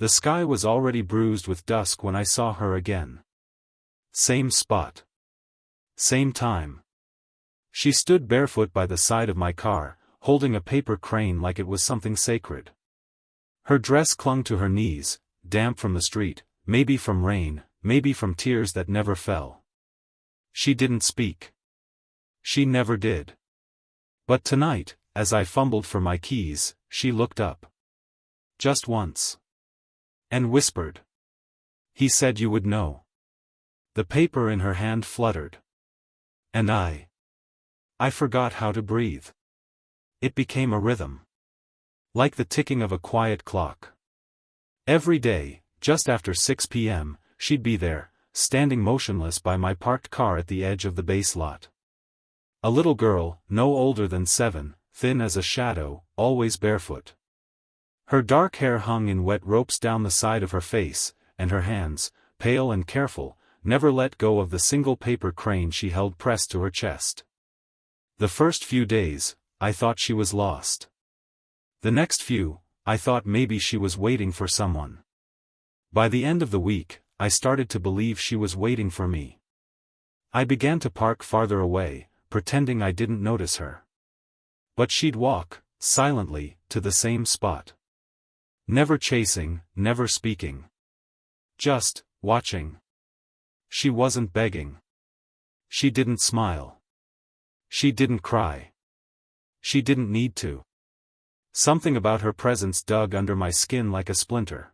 The sky was already bruised with dusk when I saw her again. Same spot. Same time. She stood barefoot by the side of my car, holding a paper crane like it was something sacred. Her dress clung to her knees, damp from the street, maybe from rain, maybe from tears that never fell. She didn't speak. She never did. But tonight, as I fumbled for my keys, she looked up. Just once. And whispered. He said you would know. The paper in her hand fluttered. And I forgot how to breathe. It became a rhythm. Like the ticking of a quiet clock. Every day, just after 6 p.m., she'd be there, standing motionless by my parked car at the edge of the base lot. A little girl, no older than 7, thin as a shadow, always barefoot. Her dark hair hung in wet ropes down the side of her face, and her hands, pale and careful, never let go of the single paper crane she held pressed to her chest. The first few days, I thought she was lost. The next few, I thought maybe she was waiting for someone. By the end of the week, I started to believe she was waiting for me. I began to park farther away, pretending I didn't notice her. But she'd walk, silently, to the same spot. Never chasing, never speaking. Just watching. She wasn't begging. She didn't smile. She didn't cry. She didn't need to. Something about her presence dug under my skin like a splinter.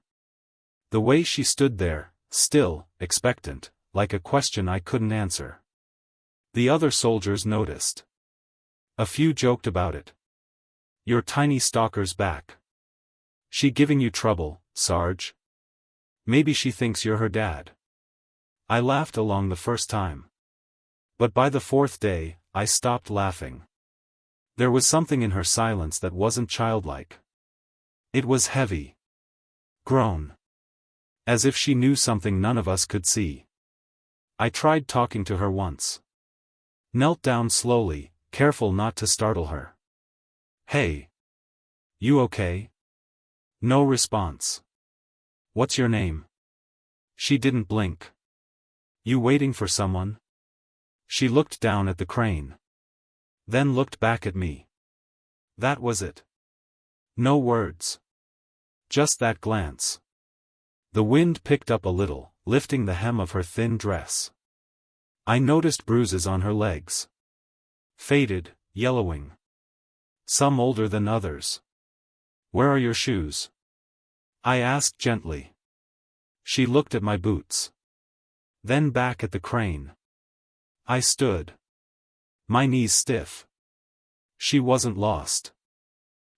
The way she stood there, still, expectant, like a question I couldn't answer. The other soldiers noticed. A few joked about it. Your tiny stalker's back. She giving you trouble, Sarge? Maybe she thinks you're her dad. I laughed along the first time. But by the fourth day, I stopped laughing. There was something in her silence that wasn't childlike. It was heavy. Grown. As if she knew something none of us could see. I tried talking to her once. Knelt down slowly, careful not to startle her. Hey. You okay? No response. What's your name? She didn't blink. You waiting for someone? She looked down at the crane. Then looked back at me. That was it. No words. Just that glance. The wind picked up a little, lifting the hem of her thin dress. I noticed bruises on her legs. Faded, yellowing. Some older than others. Where are your shoes? I asked gently. She looked at my boots. Then back at the crane. I stood. My knees stiff. She wasn't lost.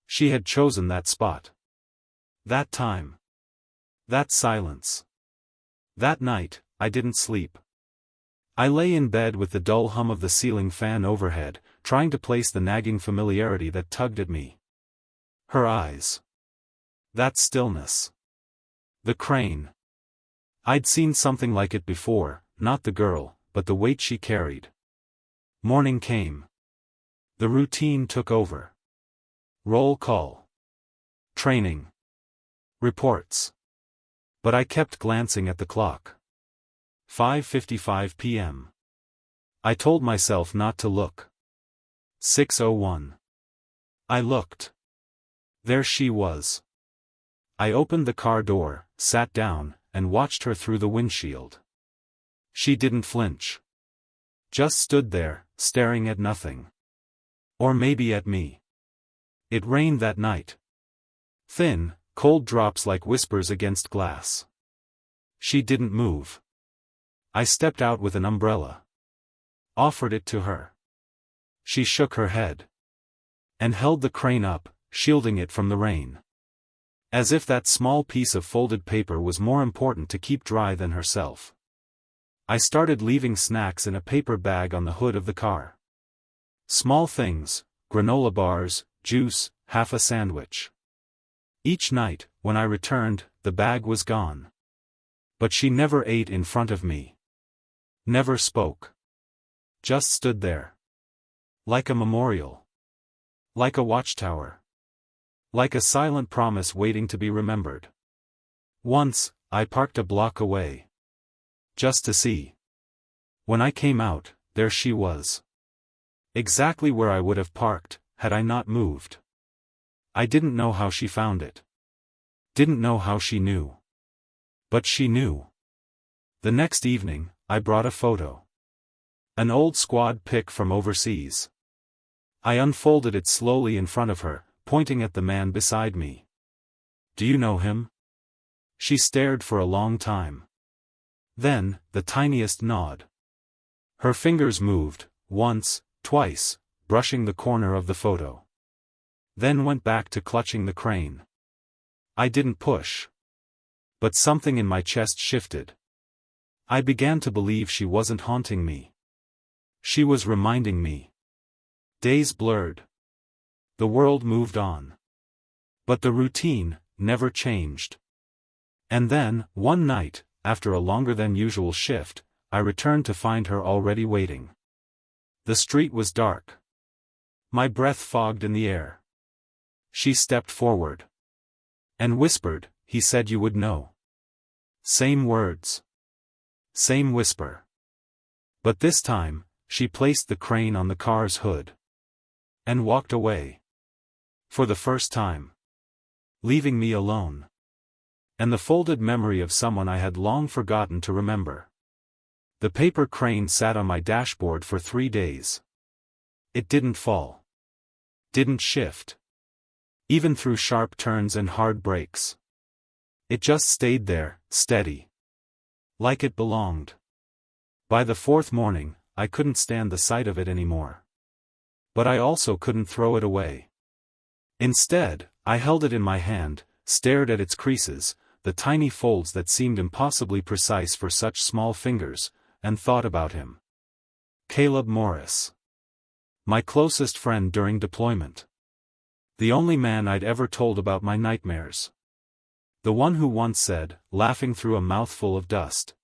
She had chosen that spot. That time. That silence. That night, I didn't sleep. I lay in bed with the dull hum of the ceiling fan overhead, trying to place the nagging familiarity that tugged at me. Her eyes. That stillness. The crane. I'd seen something like it before, not the girl, but the weight she carried. Morning came. The routine took over. Roll call. Training. Reports. But I kept glancing at the clock. 5:55 p.m. I told myself not to look. 6:01. I looked. There she was. I opened the car door, sat down, and watched her through the windshield. She didn't flinch. Just stood there, staring at nothing. Or maybe at me. It rained that night. Thin, cold drops like whispers against glass. She didn't move. I stepped out with an umbrella. Offered it to her. She shook her head. And held the crane up, shielding it from the rain. As if that small piece of folded paper was more important to keep dry than herself. I started leaving snacks in a paper bag on the hood of the car. Small things, granola bars, juice, half a sandwich. Each night, when I returned, the bag was gone. But she never ate in front of me. Never spoke. Just stood there. Like a memorial. Like a watchtower. Like a silent promise waiting to be remembered. Once, I parked a block away. Just to see. When I came out, there she was. Exactly where I would have parked, had I not moved. I didn't know how she found it. Didn't know how she knew. But she knew. The next evening, I brought a photo. An old squad pic from overseas. I unfolded it slowly in front of her, pointing at the man beside me. "Do you know him?" She stared for a long time. Then, the tiniest nod. Her fingers moved, once, twice, brushing the corner of the photo. Then went back to clutching the crane. I didn't push. But something in my chest shifted. I began to believe she wasn't haunting me. She was reminding me. Days blurred. The world moved on. But the routine never changed. And then, one night, after a longer than usual shift, I returned to find her already waiting. The street was dark. My breath fogged in the air. She stepped forward. And whispered, "He said you would know." Same words. Same whisper. But this time, she placed the crane on the car's hood. And walked away. For the first time. Leaving me alone. And the folded memory of someone I had long forgotten to remember. The paper crane sat on my dashboard for 3 days. It didn't fall. Didn't shift. Even through sharp turns and hard brakes. It just stayed there, steady. Like it belonged. By the 4th morning, I couldn't stand the sight of it anymore. But I also couldn't throw it away. Instead, I held it in my hand, stared at its creases, the tiny folds that seemed impossibly precise for such small fingers, and thought about him. Caleb Morris. My closest friend during deployment. The only man I'd ever told about my nightmares. The one who once said, laughing through a mouthful of dust,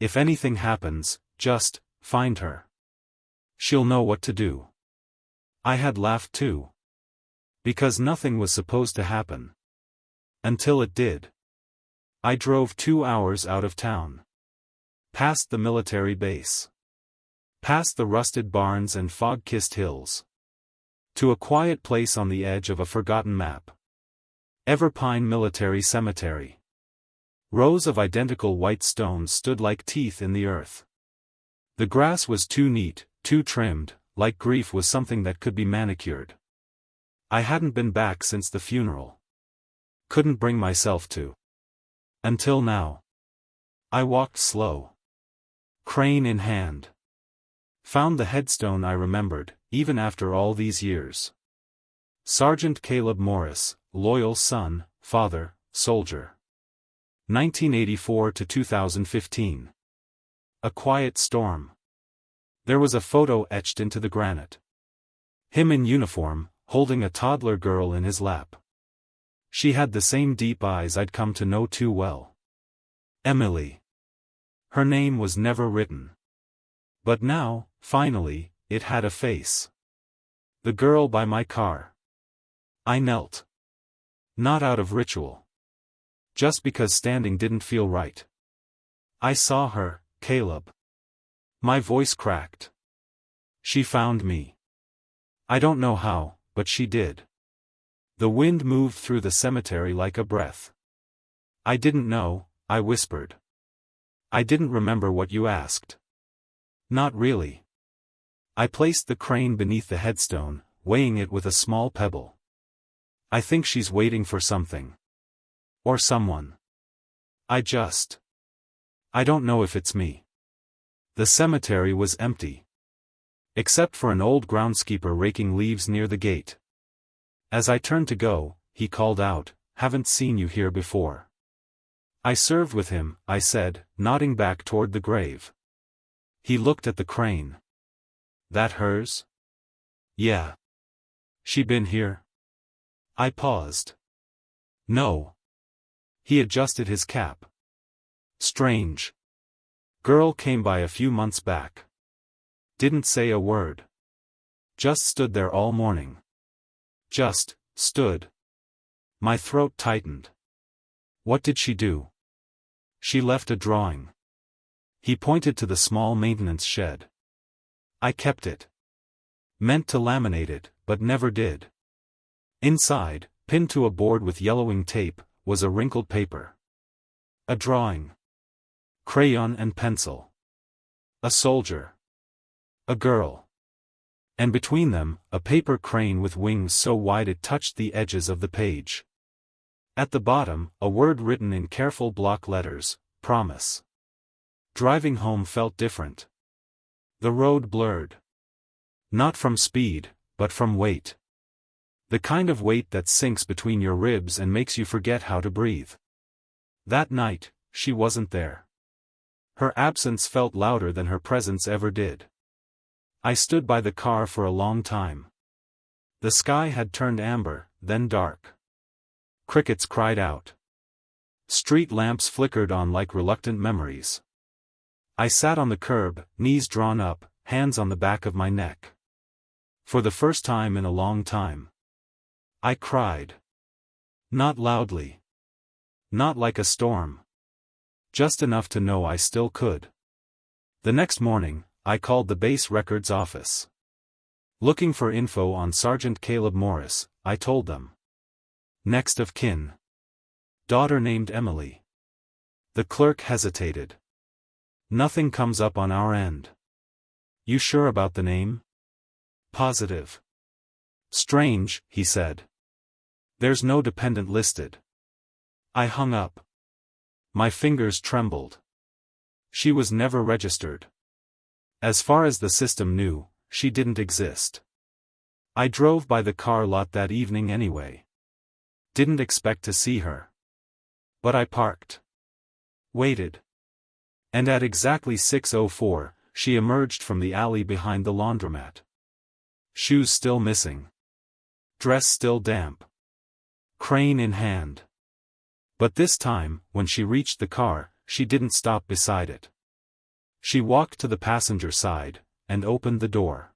"If anything happens, just find her. She'll know what to do." I had laughed too. Because nothing was supposed to happen. Until it did. I drove 2 hours out of town. Past the military base. Past the rusted barns and fog-kissed hills. To a quiet place on the edge of a forgotten map. Everpine Military Cemetery. Rows of identical white stones stood like teeth in the earth. The grass was too neat, too trimmed, like grief was something that could be manicured. I hadn't been back since the funeral. Couldn't bring myself to. Until now. I walked slow. Crane in hand. Found the headstone I remembered, even after all these years. Sergeant Caleb Morris, loyal son, father, soldier. 1984 to 2015. A quiet storm. There was a photo etched into the granite. Him in uniform, holding a toddler girl in his lap. She had the same deep eyes I'd come to know too well. Emily. Her name was never written. But now, finally, it had a face. The girl by my car. I knelt. Not out of ritual. Just because standing didn't feel right. I saw her, Caleb. My voice cracked. She found me. I don't know how, but she did. The wind moved through the cemetery like a breath. "I didn't know," I whispered. "I didn't remember what you asked." "Not really." I placed the crane beneath the headstone, weighing it with a small pebble. "I think she's waiting for something. Or someone. I don't know if it's me." The cemetery was empty. Except for an old groundskeeper raking leaves near the gate. As I turned to go, he called out, "Haven't seen you here before." "I served with him," I said, nodding back toward the grave. He looked at the crane. "That hers?" "Yeah." "She been here?" I paused. "No." He adjusted his cap. "Strange. Girl came by a few months back. Didn't say a word. Just stood there all morning. Just stood." My throat tightened. What did she do? She left a drawing. He pointed to the small maintenance shed. I kept it. Meant to laminate it, but never did. Inside, pinned to a board with yellowing tape, was a wrinkled paper. A drawing. Crayon and pencil. A soldier. A girl. And between them, a paper crane with wings so wide it touched the edges of the page. At the bottom, a word written in careful block letters, promise. Driving home felt different. The road blurred. Not from speed, but from weight. The kind of weight that sinks between your ribs and makes you forget how to breathe. That night, she wasn't there. Her absence felt louder than her presence ever did. I stood by the car for a long time. The sky had turned amber, then dark. Crickets cried out. Street lamps flickered on like reluctant memories. I sat on the curb, knees drawn up, hands on the back of my neck. For the first time in a long time. I cried. Not loudly. Not like a storm. Just enough to know I still could. The next morning, I called the base records office. Looking for info on Sergeant Caleb Morris, I told them. Next of kin. Daughter named Emily. The clerk hesitated. Nothing comes up on our end. You sure about the name? Positive. Strange, he said. There's no dependent listed. I hung up. My fingers trembled. She was never registered. As far as the system knew, she didn't exist. I drove by the car lot that evening anyway. Didn't expect to see her. But I parked. Waited. And at exactly 6:04, she emerged from the alley behind the laundromat. Shoes still missing. Dress still damp. Crane in hand. But this time, when she reached the car, she didn't stop beside it. She walked to the passenger side, and opened the door.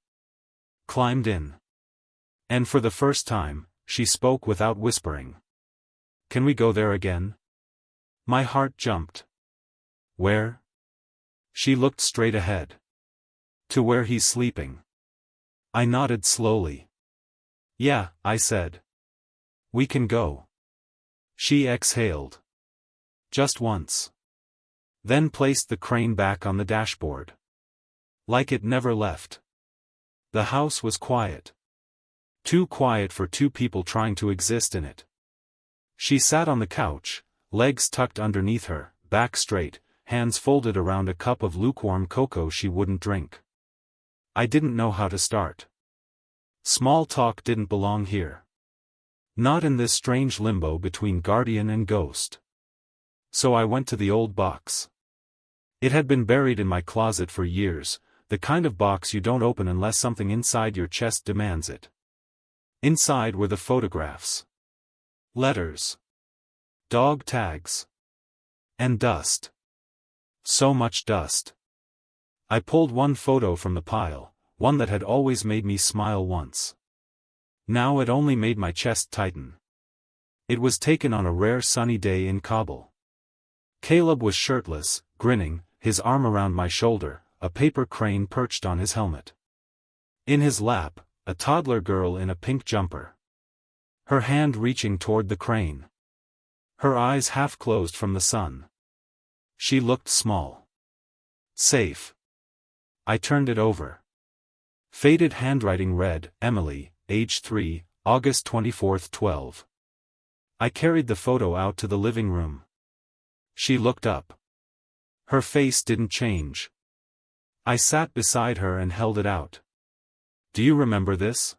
Climbed in. And for the first time, she spoke without whispering. Can we go there again? My heart jumped. Where? She looked straight ahead. To where he's sleeping. I nodded slowly. Yeah, I said. We can go. She exhaled. Just once. Then placed the crane back on the dashboard. Like it never left. The house was quiet. Too quiet for two people trying to exist in it. She sat on the couch, legs tucked underneath her, back straight, hands folded around a cup of lukewarm cocoa she wouldn't drink. I didn't know how to start. Small talk didn't belong here. Not in this strange limbo between guardian and ghost. So I went to the old box. It had been buried in my closet for years, the kind of box you don't open unless something inside your chest demands it. Inside were the photographs. Letters. Dog tags. And dust. So much dust. I pulled one photo from the pile, one that had always made me smile once. Now it only made my chest tighten. It was taken on a rare sunny day in Kabul. Caleb was shirtless, grinning, his arm around my shoulder, a paper crane perched on his helmet. In his lap, a toddler girl in a pink jumper. Her hand reaching toward the crane. Her eyes half closed from the sun. She looked small. Safe. I turned it over. Faded handwriting read, Emily, age 3, August 24, 12. I carried the photo out to the living room. She looked up. Her face didn't change. I sat beside her and held it out. Do you remember this?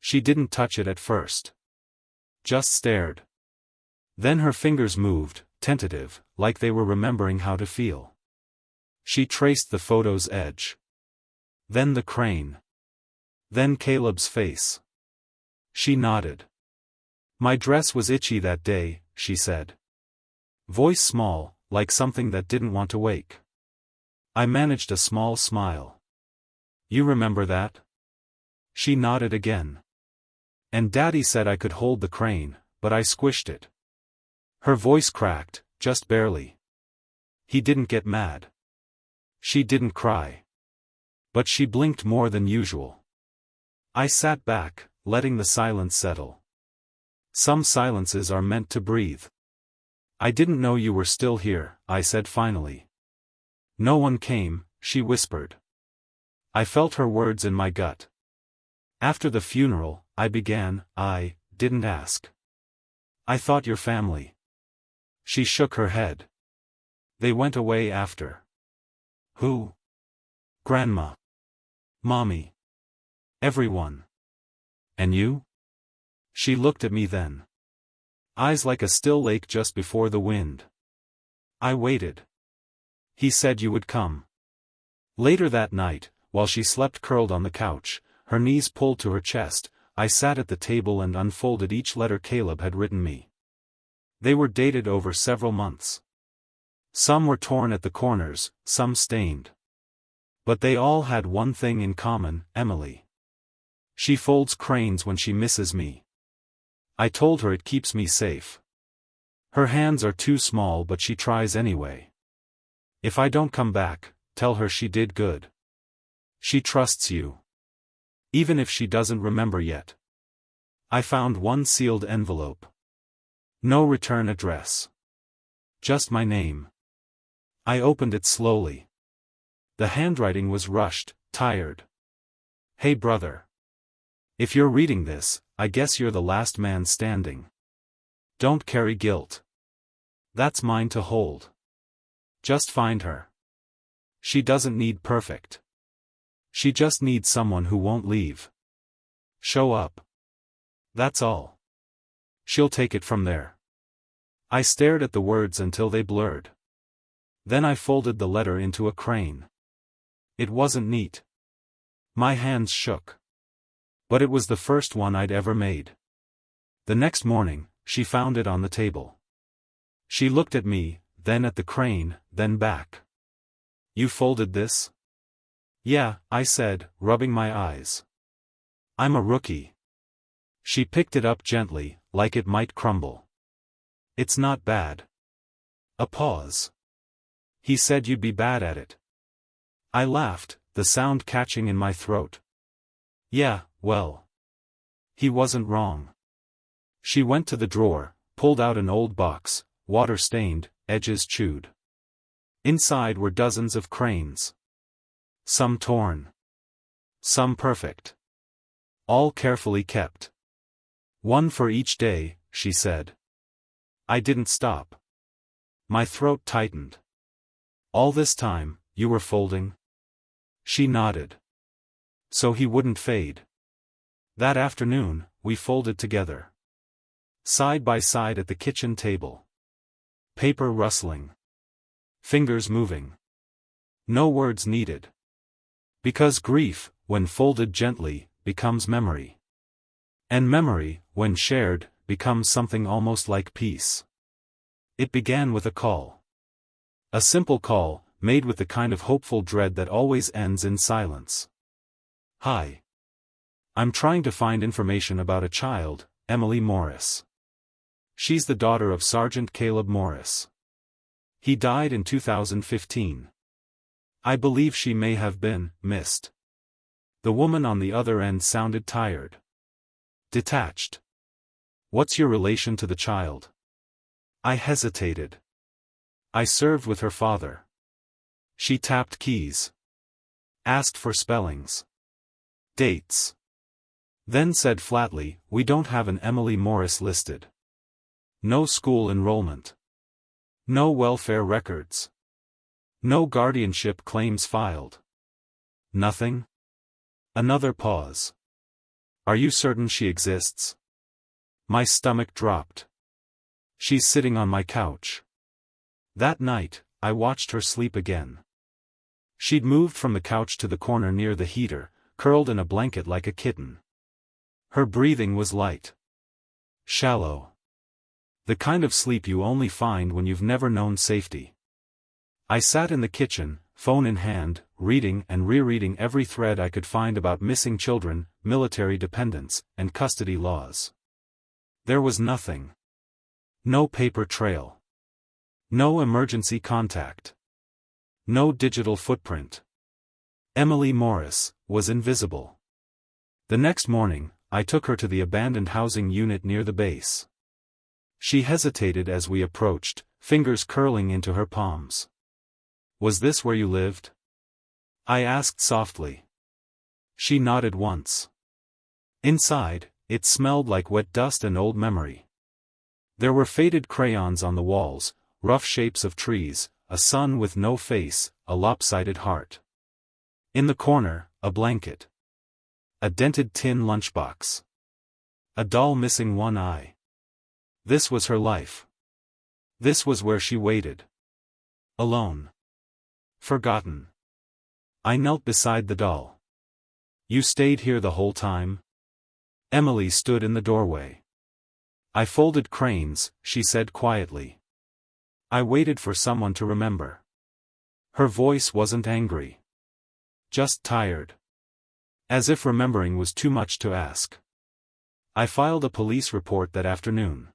She didn't touch it at first. Just stared. Then her fingers moved, tentative, like they were remembering how to feel. She traced the photo's edge. Then the crane. Then Caleb's face. She nodded. My dress was itchy that day, she said. Voice small, like something that didn't want to wake. I managed a small smile. You remember that? She nodded again. And Daddy said I could hold the crane, but I squished it. Her voice cracked, just barely. He didn't get mad. She didn't cry. But she blinked more than usual. I sat back, letting the silence settle. Some silences are meant to breathe. I didn't know you were still here, I said finally. No one came, she whispered. I felt her words in my gut. After the funeral, I began, I didn't ask. I thought your family. She shook her head. They went away after. Who? Grandma. Mommy. Everyone. And you? She looked at me then. Eyes like a still lake just before the wind. I waited. He said you would come. Later that night, while she slept curled on the couch, her knees pulled to her chest, I sat at the table and unfolded each letter Caleb had written me. They were dated over several months. Some were torn at the corners, some stained. But they all had one thing in common, Emily. She folds cranes when she misses me. I told her it keeps me safe. Her hands are too small but she tries anyway. If I don't come back, tell her she did good. She trusts you. Even if she doesn't remember yet. I found one sealed envelope. No return address. Just my name. I opened it slowly. The handwriting was rushed, tired. Hey brother. If you're reading this, I guess you're the last man standing. Don't carry guilt. That's mine to hold. Just find her. She doesn't need perfect. She just needs someone who won't leave. Show up. That's all. She'll take it from there. I stared at the words until they blurred. Then I folded the letter into a crane. It wasn't neat. My hands shook. But it was the first one I'd ever made. The next morning, she found it on the table. She looked at me, then at the crane, then back. You folded this? Yeah, I said, rubbing my eyes. I'm a rookie. She picked it up gently, like it might crumble. It's not bad. A pause. He said you'd be bad at it. I laughed, the sound catching in my throat. Yeah, well. He wasn't wrong. She went to the drawer, pulled out an old box, water-stained, edges chewed. Inside were dozens of cranes. Some torn. Some perfect. All carefully kept. One for each day, she said. I didn't stop. My throat tightened. All this time, you were folding? She nodded. So he wouldn't fade. That afternoon, we folded together. Side by side at the kitchen table. Paper rustling. Fingers moving. No words needed. Because grief, when folded gently, becomes memory. And memory, when shared, becomes something almost like peace. It began with a call. A simple call, made with the kind of hopeful dread that always ends in silence. Hi. I'm trying to find information about a child, Emily Morris. She's the daughter of Sergeant Caleb Morris. He died in 2015. I believe she may have been missed. The woman on the other end sounded tired. Detached. What's your relation to the child? I hesitated. I served with her father. She tapped keys. Asked for spellings. Dates. Then said flatly, we don't have an Emily Morris listed. No school enrollment. No welfare records. No guardianship claims filed. Nothing? Another pause. Are you certain she exists? My stomach dropped. She's sitting on my couch. That night, I watched her sleep again. She'd moved from the couch to the corner near the heater, curled in a blanket like a kitten. Her breathing was light. Shallow. The kind of sleep you only find when you've never known safety. I sat in the kitchen, phone in hand, reading and rereading every thread I could find about missing children, military dependents, and custody laws. There was nothing. No paper trail. No emergency contact. No digital footprint. Emily Morris was invisible. The next morning, I took her to the abandoned housing unit near the base. She hesitated as we approached, fingers curling into her palms. "Was this where you lived?" I asked softly. She nodded once. Inside, it smelled like wet dust and old memory. There were faded crayons on the walls, rough shapes of trees, a sun with no face, a lopsided heart. In the corner, a blanket. A dented tin lunchbox. A doll missing one eye. This was her life. This was where she waited. Alone. Forgotten. I knelt beside the doll. "You stayed here the whole time?" Emily stood in the doorway. "I folded cranes," she said quietly. "I waited for someone to remember." Her voice wasn't angry. Just tired. As if remembering was too much to ask. I filed a police report that afternoon.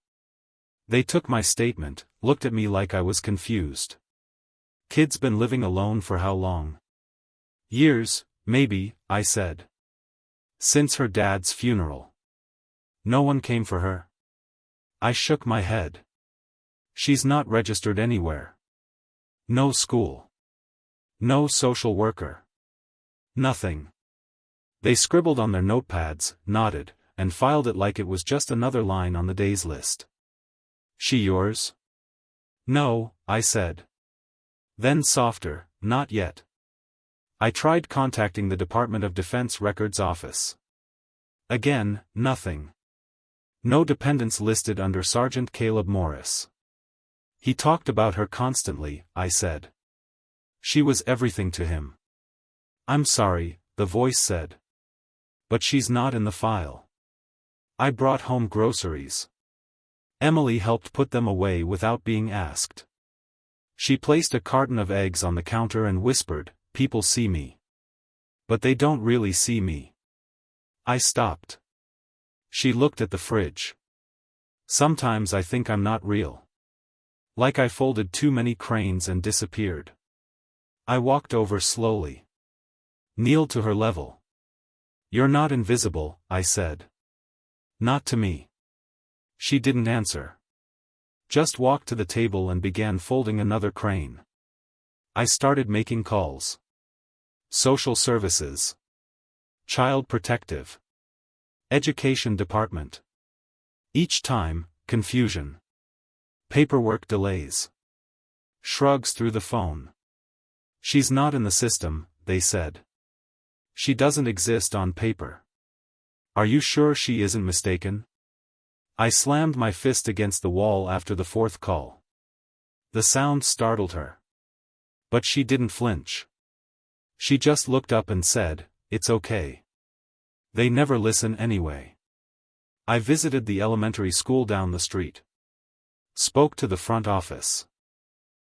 They took my statement, looked at me like I was confused. "Kid's been living alone for how long?" "Years, maybe," I said. "Since her dad's funeral." "No one came for her?" I shook my head. "She's not registered anywhere. No school. No social worker. Nothing." They scribbled on their notepads, nodded, and filed it like it was just another line on the days list. "She yours?" "No," I said. Then softer, "Not yet." I tried contacting the Department of Defense Records Office. Again, nothing. No dependents listed under Sergeant Caleb Morris. "He talked about her constantly," I said. "She was everything to him." "I'm sorry," the voice said. "But she's not in the file." I brought home groceries. Emily helped put them away without being asked. She placed a carton of eggs on the counter and whispered, "People see me. But they don't really see me." I stopped. She looked at the fridge. "Sometimes I think I'm not real. Like I folded too many cranes and disappeared." I walked over slowly. Kneeled to her level. "You're not invisible," I said. "Not to me." She didn't answer. Just walked to the table and began folding another crane. I started making calls. Social services. Child protective. Education department. Each time, confusion. Paperwork delays. Shrugs through the phone. "She's not in the system," they said. "She doesn't exist on paper." "Are you sure she isn't mistaken?" I slammed my fist against the wall after the fourth call. The sound startled her. But she didn't flinch. She just looked up and said, "It's okay. They never listen anyway." I visited the elementary school down the street. Spoke to the front office.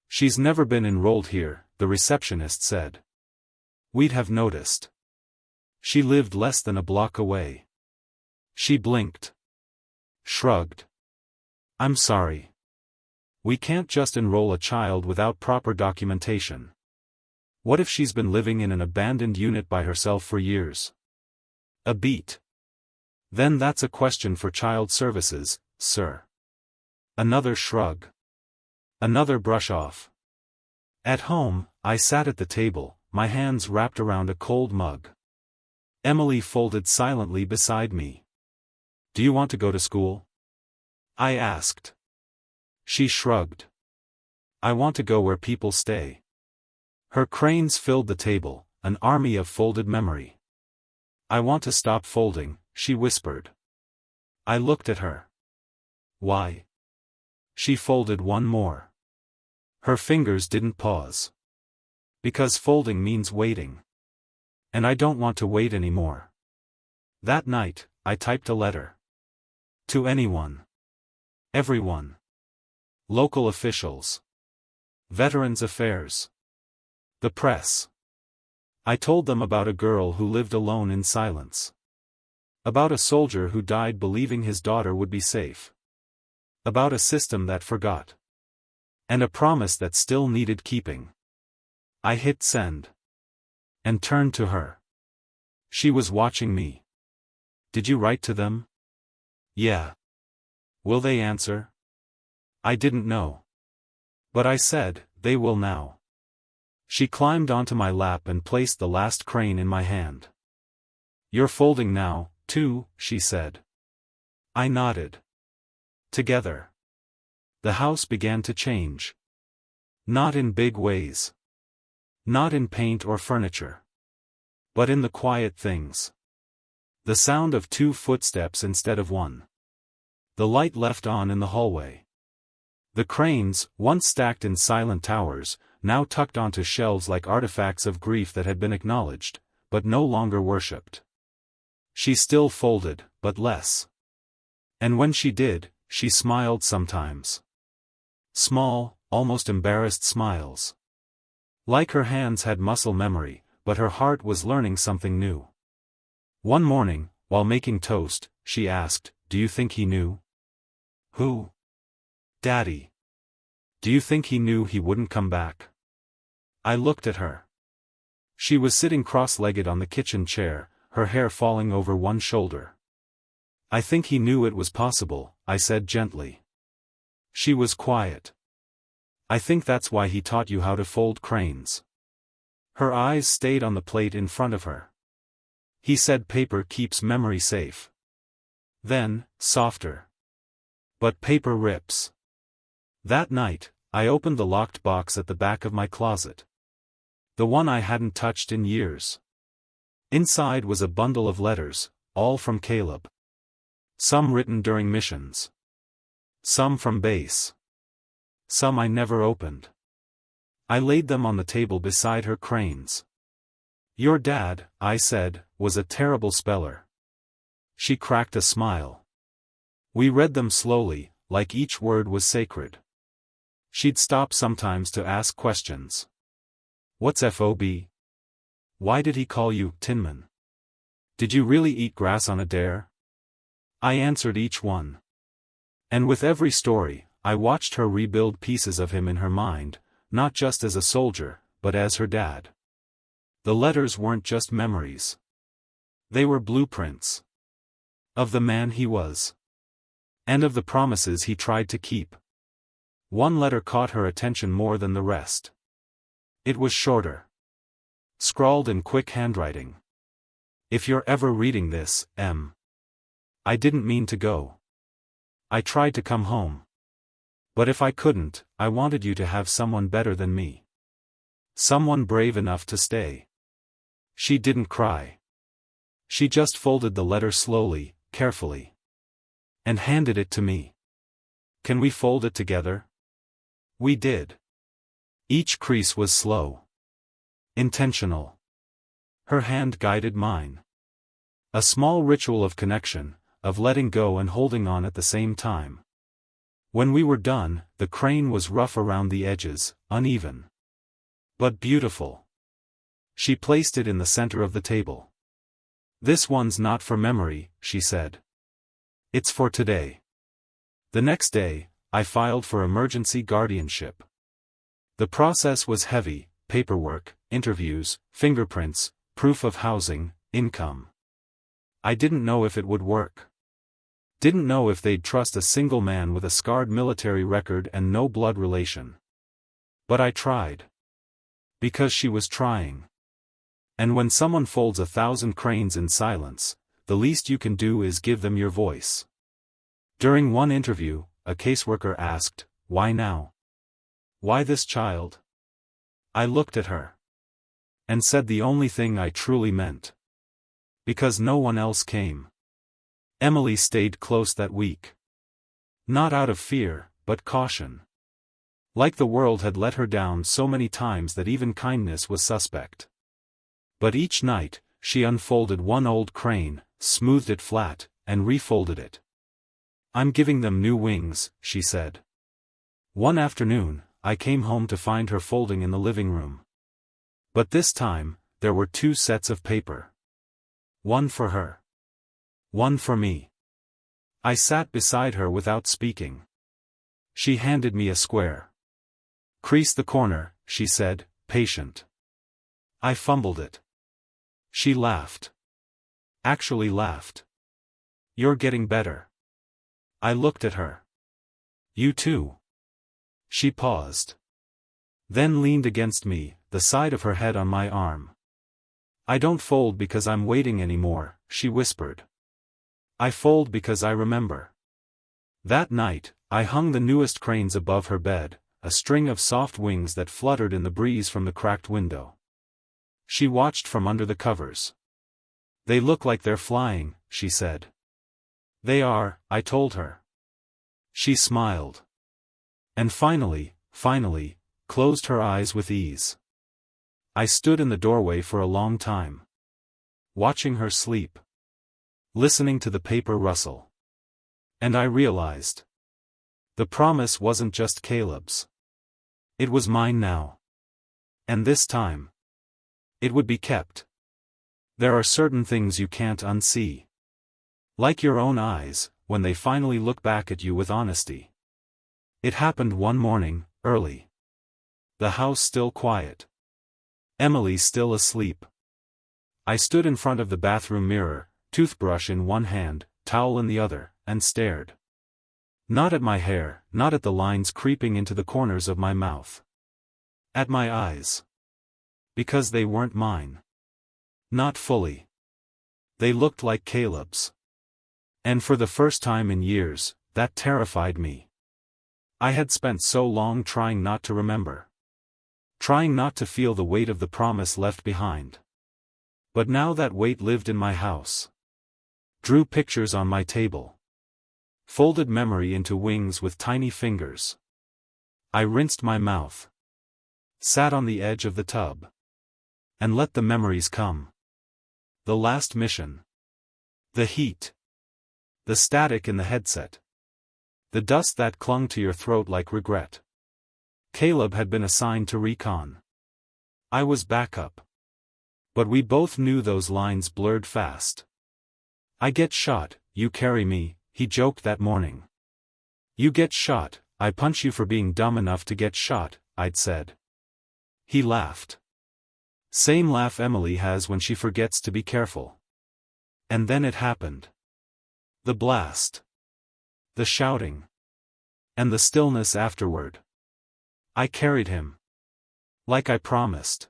"She's never been enrolled here," the receptionist said. "We'd have noticed. She lived less than a block away." She blinked. Shrugged. "I'm sorry. We can't just enroll a child without proper documentation." "What if she's been living in an abandoned unit by herself for years?" A beat. "Then that's a question for child services, sir." Another shrug. Another brush off. At home, I sat at the table, my hands wrapped around a cold mug. Emily folded silently beside me. "Do you want to go to school?" I asked. She shrugged. "I want to go where people stay." Her cranes filled the table, an army of folded memory. "I want to stop folding," she whispered. I looked at her. "Why?" She folded one more. Her fingers didn't pause. "Because folding means waiting. And I don't want to wait anymore." That night, I typed a letter. To anyone. Everyone. Local officials. Veterans Affairs. The press. I told them about a girl who lived alone in silence. About a soldier who died believing his daughter would be safe. About a system that forgot. And a promise that still needed keeping. I hit send. And turned to her. She was watching me. Did you write to them? Yeah. Will they answer? I didn't know. But I said, they will now. She climbed onto my lap and placed the last crane in my hand. You're folding now, too, she said. I nodded. Together. The house began to change. Not in big ways. Not in paint or furniture. But in the quiet things. The sound of 2 footsteps instead of 1. The light left on in the hallway. The cranes, once stacked in silent towers, now tucked onto shelves like artifacts of grief that had been acknowledged, but no longer worshipped. She still folded, but less. And when she did, she smiled sometimes. Small, almost embarrassed smiles. Like her hands had muscle memory, but her heart was learning something new. One morning, while making toast, she asked, "Do you think he knew?" "Who?" "Daddy. Do you think he knew he wouldn't come back?" I looked at her. She was sitting cross-legged on the kitchen chair, her hair falling over one shoulder. "I think he knew it was possible," I said gently. She was quiet. "I think that's why he taught you how to fold cranes." Her eyes stayed on the plate in front of her. "He said paper keeps memory safe." Then, softer. "But paper rips." That night, I opened the locked box at the back of my closet. The one I hadn't touched in years. Inside was a bundle of letters, all from Caleb. Some written during missions. Some from base. Some I never opened. I laid them on the table beside her cranes. "Your dad," I said, "was a terrible speller." She cracked a smile. We read them slowly, like each word was sacred. She'd stop sometimes to ask questions. "What's FOB? Why did he call you Tinman? Did you really eat grass on a dare?" I answered each one. And with every story, I watched her rebuild pieces of him in her mind, not just as a soldier, but as her dad. The letters weren't just memories. They were blueprints. Of the man he was. And of the promises he tried to keep. One letter caught her attention more than the rest. It was shorter. Scrawled in quick handwriting. "If you're ever reading this, M. I didn't mean to go. I tried to come home. But if I couldn't, I wanted you to have someone better than me. Someone brave enough to stay." She didn't cry. She just folded the letter slowly, carefully. And handed it to me. "Can we fold it together?" We did. Each crease was slow. Intentional. Her hand guided mine. A small ritual of connection, of letting go and holding on at the same time. When we were done, the crane was rough around the edges, uneven. But beautiful. She placed it in the center of the table. "This one's not for memory," she said. "It's for today." The next day, I filed for emergency guardianship. The process was heavy: paperwork, interviews, fingerprints, proof of housing, income. I didn't know if it would work. Didn't know if they'd trust a single man with a scarred military record and no blood relation. But I tried. Because she was trying. And when someone folds 1,000 cranes in silence, the least you can do is give them your voice. During one interview, a caseworker asked, "Why now? Why this child?" I looked at her. And said the only thing I truly meant. Because no one else came. Emily stayed close that week. Not out of fear, but caution. Like the world had let her down so many times that even kindness was suspect. But each night, she unfolded one old crane, smoothed it flat, and refolded it. "I'm giving them new wings," she said. One afternoon, I came home to find her folding in the living room. But this time, there were 2 sets of paper. One for her. One for me. I sat beside her without speaking. She handed me a square. "Crease the corner," she said, patient. I fumbled it. She laughed. Actually laughed. "You're getting better." I looked at her. "You too." She paused. Then leaned against me, the side of her head on my arm. "I don't fold because I'm waiting anymore," she whispered. "I fold because I remember." That night, I hung the newest cranes above her bed, a string of soft wings that fluttered in the breeze from the cracked window. She watched from under the covers. "They look like they're flying," she said. "They are," I told her. She smiled. And finally, closed her eyes with ease. I stood in the doorway for a long time. Watching her sleep. Listening to the paper rustle. And I realized. The promise wasn't just Caleb's. It was mine now. And this time. It would be kept. There are certain things you can't unsee. Like your own eyes, when they finally look back at you with honesty. It happened one morning, early. The house still quiet. Emily still asleep. I stood in front of the bathroom mirror, toothbrush in one hand, towel in the other, and stared. Not at my hair, not at the lines creeping into the corners of my mouth. At my eyes. Because they weren't mine. Not fully. They looked like Caleb's. And for the first time in years, that terrified me. I had spent so long trying not to remember. Trying not to feel the weight of the promise left behind. But now that weight lived in my house. Drew pictures on my table. Folded memory into wings with tiny fingers. I rinsed my mouth. Sat on the edge of the tub. And let the memories come. The last mission. The heat. The static in the headset. The dust that clung to your throat like regret. Caleb had been assigned to recon. I was backup. But we both knew those lines blurred fast. "I get shot, you carry me," he joked that morning. "You get shot, I punch you for being dumb enough to get shot," I'd said. He laughed. Same laugh Emily has when she forgets to be careful. And then it happened. The blast. The shouting. And the stillness afterward. I carried him. Like I promised.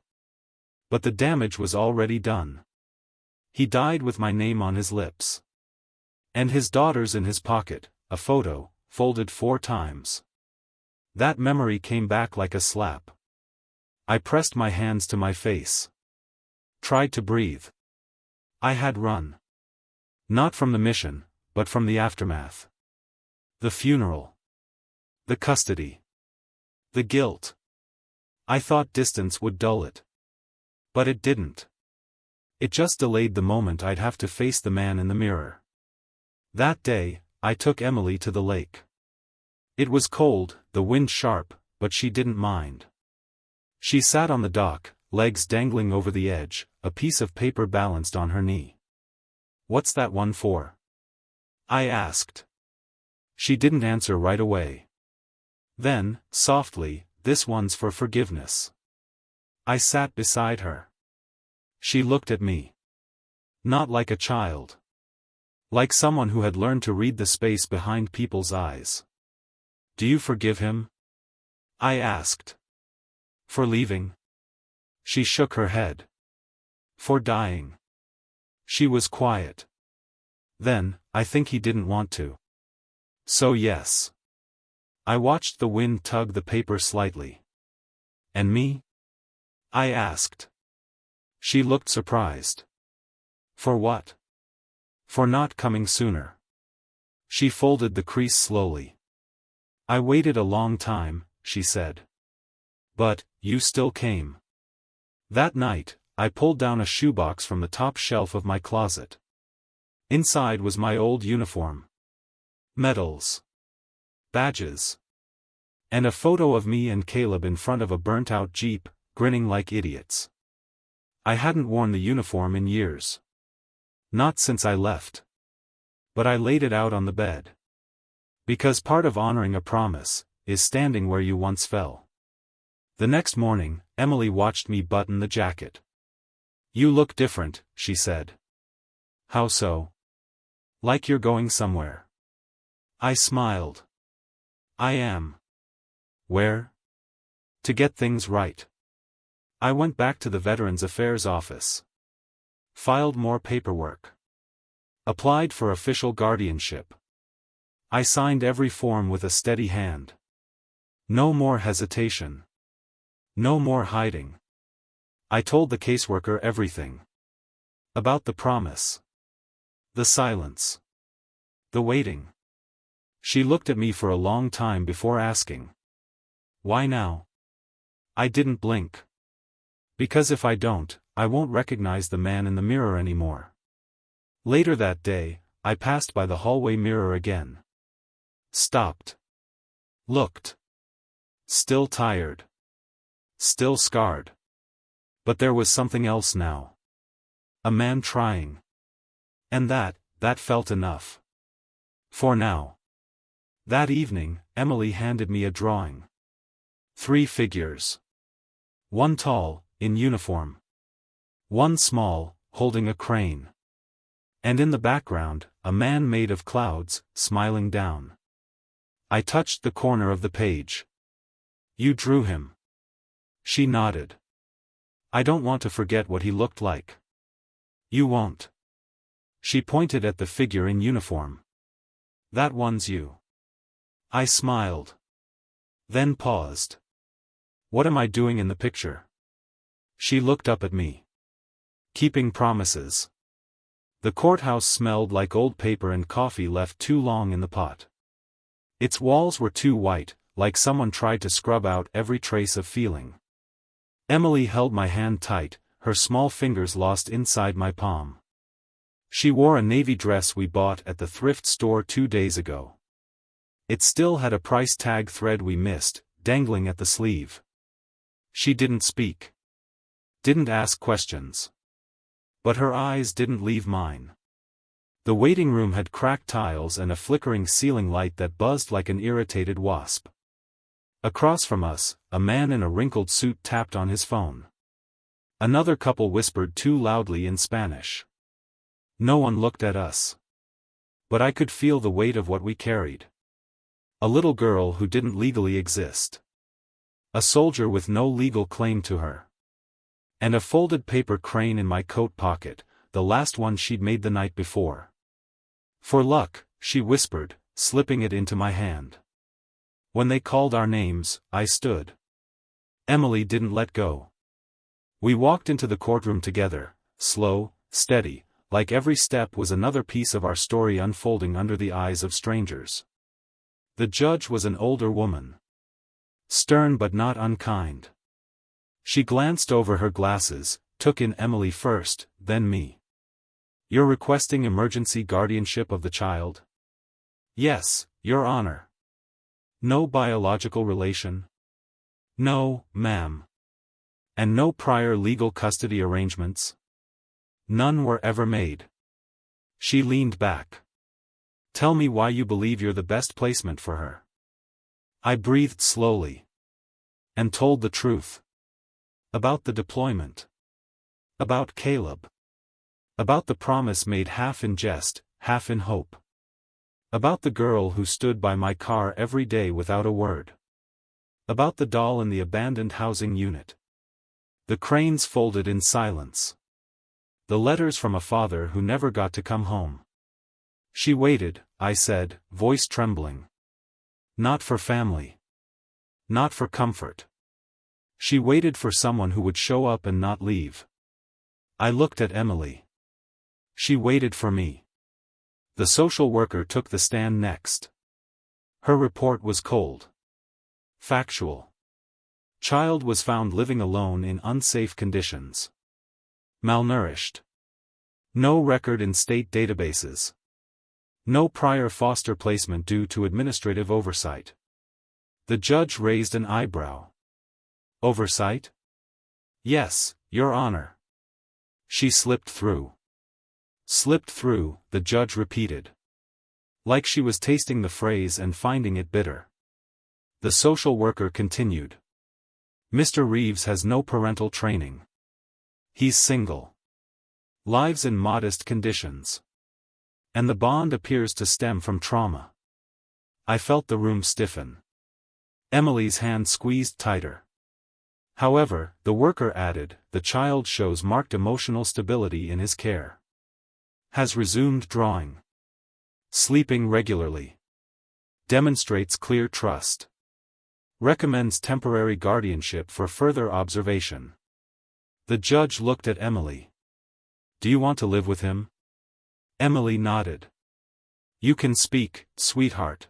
But the damage was already done. He died with my name on his lips. And his daughter's in his pocket, a photo, folded 4 times. That memory came back like a slap. I pressed my hands to my face. Tried to breathe. I had run. Not from the mission, but from the aftermath. The funeral. The custody. The guilt. I thought distance would dull it. But it didn't. It just delayed the moment I'd have to face the man in the mirror. That day, I took Emily to the lake. It was cold, the wind sharp, but she didn't mind. She sat on the dock, legs dangling over the edge, a piece of paper balanced on her knee. "What's that one for?" I asked. She didn't answer right away. Then, softly, "This one's for forgiveness." I sat beside her. She looked at me. Not like a child. Like someone who had learned to read the space behind people's eyes. "Do you forgive him?" I asked. "For leaving?" She shook her head. "For dying?" She was quiet. "Then, I think he didn't want to." "So yes." I watched the wind tug the paper slightly. "And me?" I asked. She looked surprised. "For what?" "For not coming sooner." She folded the crease slowly. "I waited a long time," she said. "But, you still came." That night, I pulled down a shoebox from the top shelf of my closet. Inside was my old uniform. Medals. Badges. And a photo of me and Caleb in front of a burnt-out Jeep, grinning like idiots. I hadn't worn the uniform in years. Not since I left. But I laid it out on the bed. Because part of honoring a promise is standing where you once fell. The next morning, Emily watched me button the jacket. You look different, she said. How so? Like you're going somewhere. I smiled. I am. Where? To get things right. I went back to the Veterans Affairs office. Filed more paperwork. Applied for official guardianship. I signed every form with a steady hand. No more hesitation. No more hiding. I told the caseworker everything. About the promise. The silence. The waiting. She looked at me for a long time before asking. Why now? I didn't blink. Because if I don't, I won't recognize the man in the mirror anymore. Later that day, I passed by the hallway mirror again. Stopped. Looked. Still tired. Still scarred. But there was something else now. A man trying. And that felt enough. For now. That evening, Emily handed me a drawing. 3 figures. One tall, in uniform. One small, holding a crane. And in the background, a man made of clouds, smiling down. I touched the corner of the page. You drew him. She nodded. I don't want to forget what he looked like. You won't. She pointed at the figure in uniform. That one's you. I smiled. Then paused. What am I doing in the picture? She looked up at me. Keeping promises. The courthouse smelled like old paper and coffee left too long in the pot. Its walls were too white, like someone tried to scrub out every trace of feeling. Emily held my hand tight, her small fingers lost inside my palm. She wore a navy dress we bought at the thrift store 2 days ago. It still had a price tag thread we missed, dangling at the sleeve. She didn't speak. Didn't ask questions. But her eyes didn't leave mine. The waiting room had cracked tiles and a flickering ceiling light that buzzed like an irritated wasp. Across from us, a man in a wrinkled suit tapped on his phone. Another couple whispered too loudly in Spanish. No one looked at us. But I could feel the weight of what we carried. A little girl who didn't legally exist. A soldier with no legal claim to her. And a folded paper crane in my coat pocket, the last one she'd made the night before. For luck, she whispered, slipping it into my hand. When they called our names, I stood. Emily didn't let go. We walked into the courtroom together, slow, steady, like every step was another piece of our story unfolding under the eyes of strangers. The judge was an older woman. Stern but not unkind. She glanced over her glasses, took in Emily first, then me. You're requesting emergency guardianship of the child? Yes, Your Honor. No biological relation? No, ma'am. And no prior legal custody arrangements? None were ever made. She leaned back. Tell me why you believe you're the best placement for her. I breathed slowly. And told the truth. About the deployment. About Caleb. About the promise made half in jest, half in hope. About the girl who stood by my car every day without a word. About the doll in the abandoned housing unit. The cranes folded in silence. The letters from a father who never got to come home. She waited, I said, voice trembling. Not for family. Not for comfort. She waited for someone who would show up and not leave. I looked at Emily. She waited for me. The social worker took the stand next. Her report was cold. Factual. Child was found living alone in unsafe conditions. Malnourished. No record in state databases. No prior foster placement due to administrative oversight. The judge raised an eyebrow. Oversight? Yes, Your Honor. She slipped through. Slipped through, the judge repeated. Like she was tasting the phrase and finding it bitter. The social worker continued. Mr. Reeves has no parental training. He's single. Lives in modest conditions. And the bond appears to stem from trauma. I felt the room stiffen. Emily's hand squeezed tighter. However, the worker added, the child shows marked emotional stability in his care. Has resumed drawing. Sleeping regularly. Demonstrates clear trust. Recommends temporary guardianship for further observation. The judge looked at Emily. Do you want to live with him? Emily nodded. You can speak, sweetheart.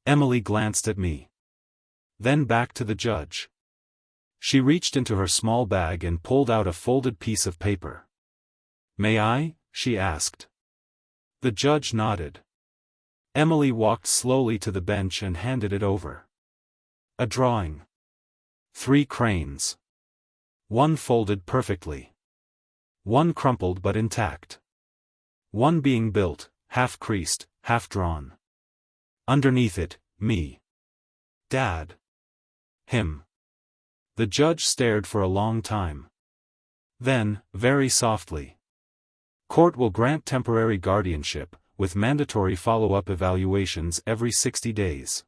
Emily glanced at me. Then back to the judge. She reached into her small bag and pulled out a folded piece of paper. May I? She asked. The judge nodded. Emily walked slowly to the bench and handed it over. A drawing. 3 cranes. One folded perfectly. One crumpled but intact. One being built, half creased, half drawn. Underneath it, me. Dad. Him. The judge stared for a long time. Then, very softly. Court will grant temporary guardianship, with mandatory follow-up evaluations every 60 days.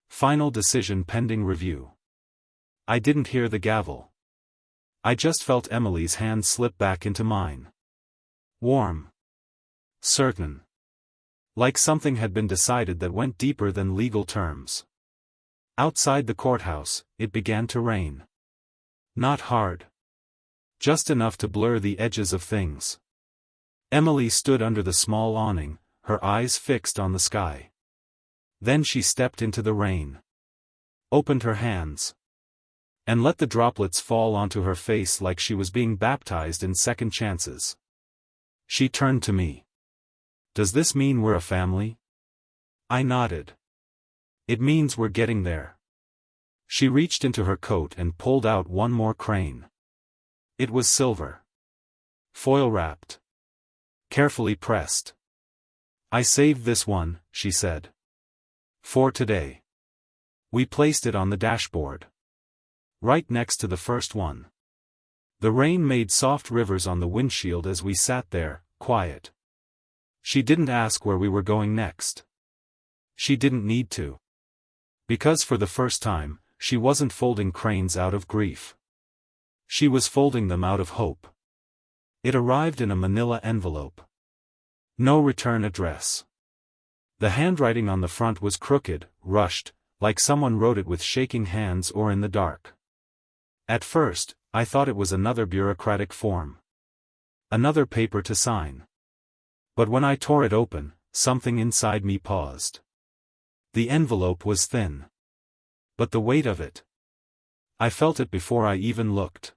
Final decision pending review. I didn't hear the gavel. I just felt Emily's hand slip back into mine. Warm. Certain. Like something had been decided that went deeper than legal terms. Outside the courthouse, it began to rain. Not hard. Just enough to blur the edges of things. Emily stood under the small awning, her eyes fixed on the sky. Then she stepped into the rain. Opened her hands. And let the droplets fall onto her face like she was being baptized in second chances. She turned to me. Does this mean we're a family? I nodded. It means we're getting there. She reached into her coat and pulled out one more crane. It was silver. Foil wrapped. Carefully pressed. I saved this one, she said. For today. We placed it on the dashboard. Right next to the first one. The rain made soft rivers on the windshield as we sat there, quiet. She didn't ask where we were going next. She didn't need to. Because for the first time, she wasn't folding cranes out of grief. She was folding them out of hope. It arrived in a manila envelope. No return address. The handwriting on the front was crooked, rushed, like someone wrote it with shaking hands or in the dark. At first, I thought it was another bureaucratic form. Another paper to sign. But when I tore it open, something inside me paused. The envelope was thin. But the weight of it. I felt it before I even looked.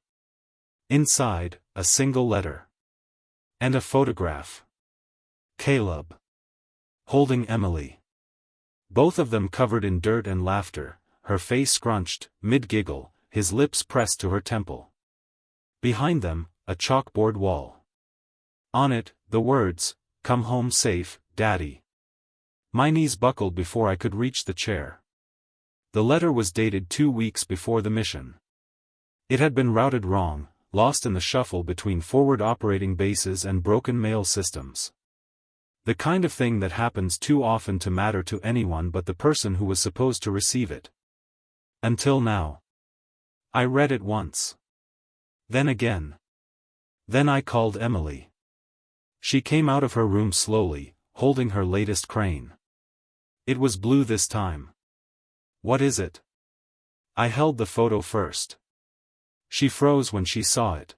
Inside, a single letter. And a photograph. Caleb. Holding Emily. Both of them covered in dirt and laughter, her face scrunched, mid-giggle, his lips pressed to her temple. Behind them, a chalkboard wall. On it, the words, "Come home safe, Daddy." My knees buckled before I could reach the chair. The letter was dated 2 weeks before the mission. It had been routed wrong, lost in the shuffle between forward operating bases and broken mail systems. The kind of thing that happens too often to matter to anyone but the person who was supposed to receive it. Until now. I read it once. Then again. Then I called Emily. She came out of her room slowly, holding her latest crane. It was blue this time. What is it? I held the photo first. She froze when she saw it.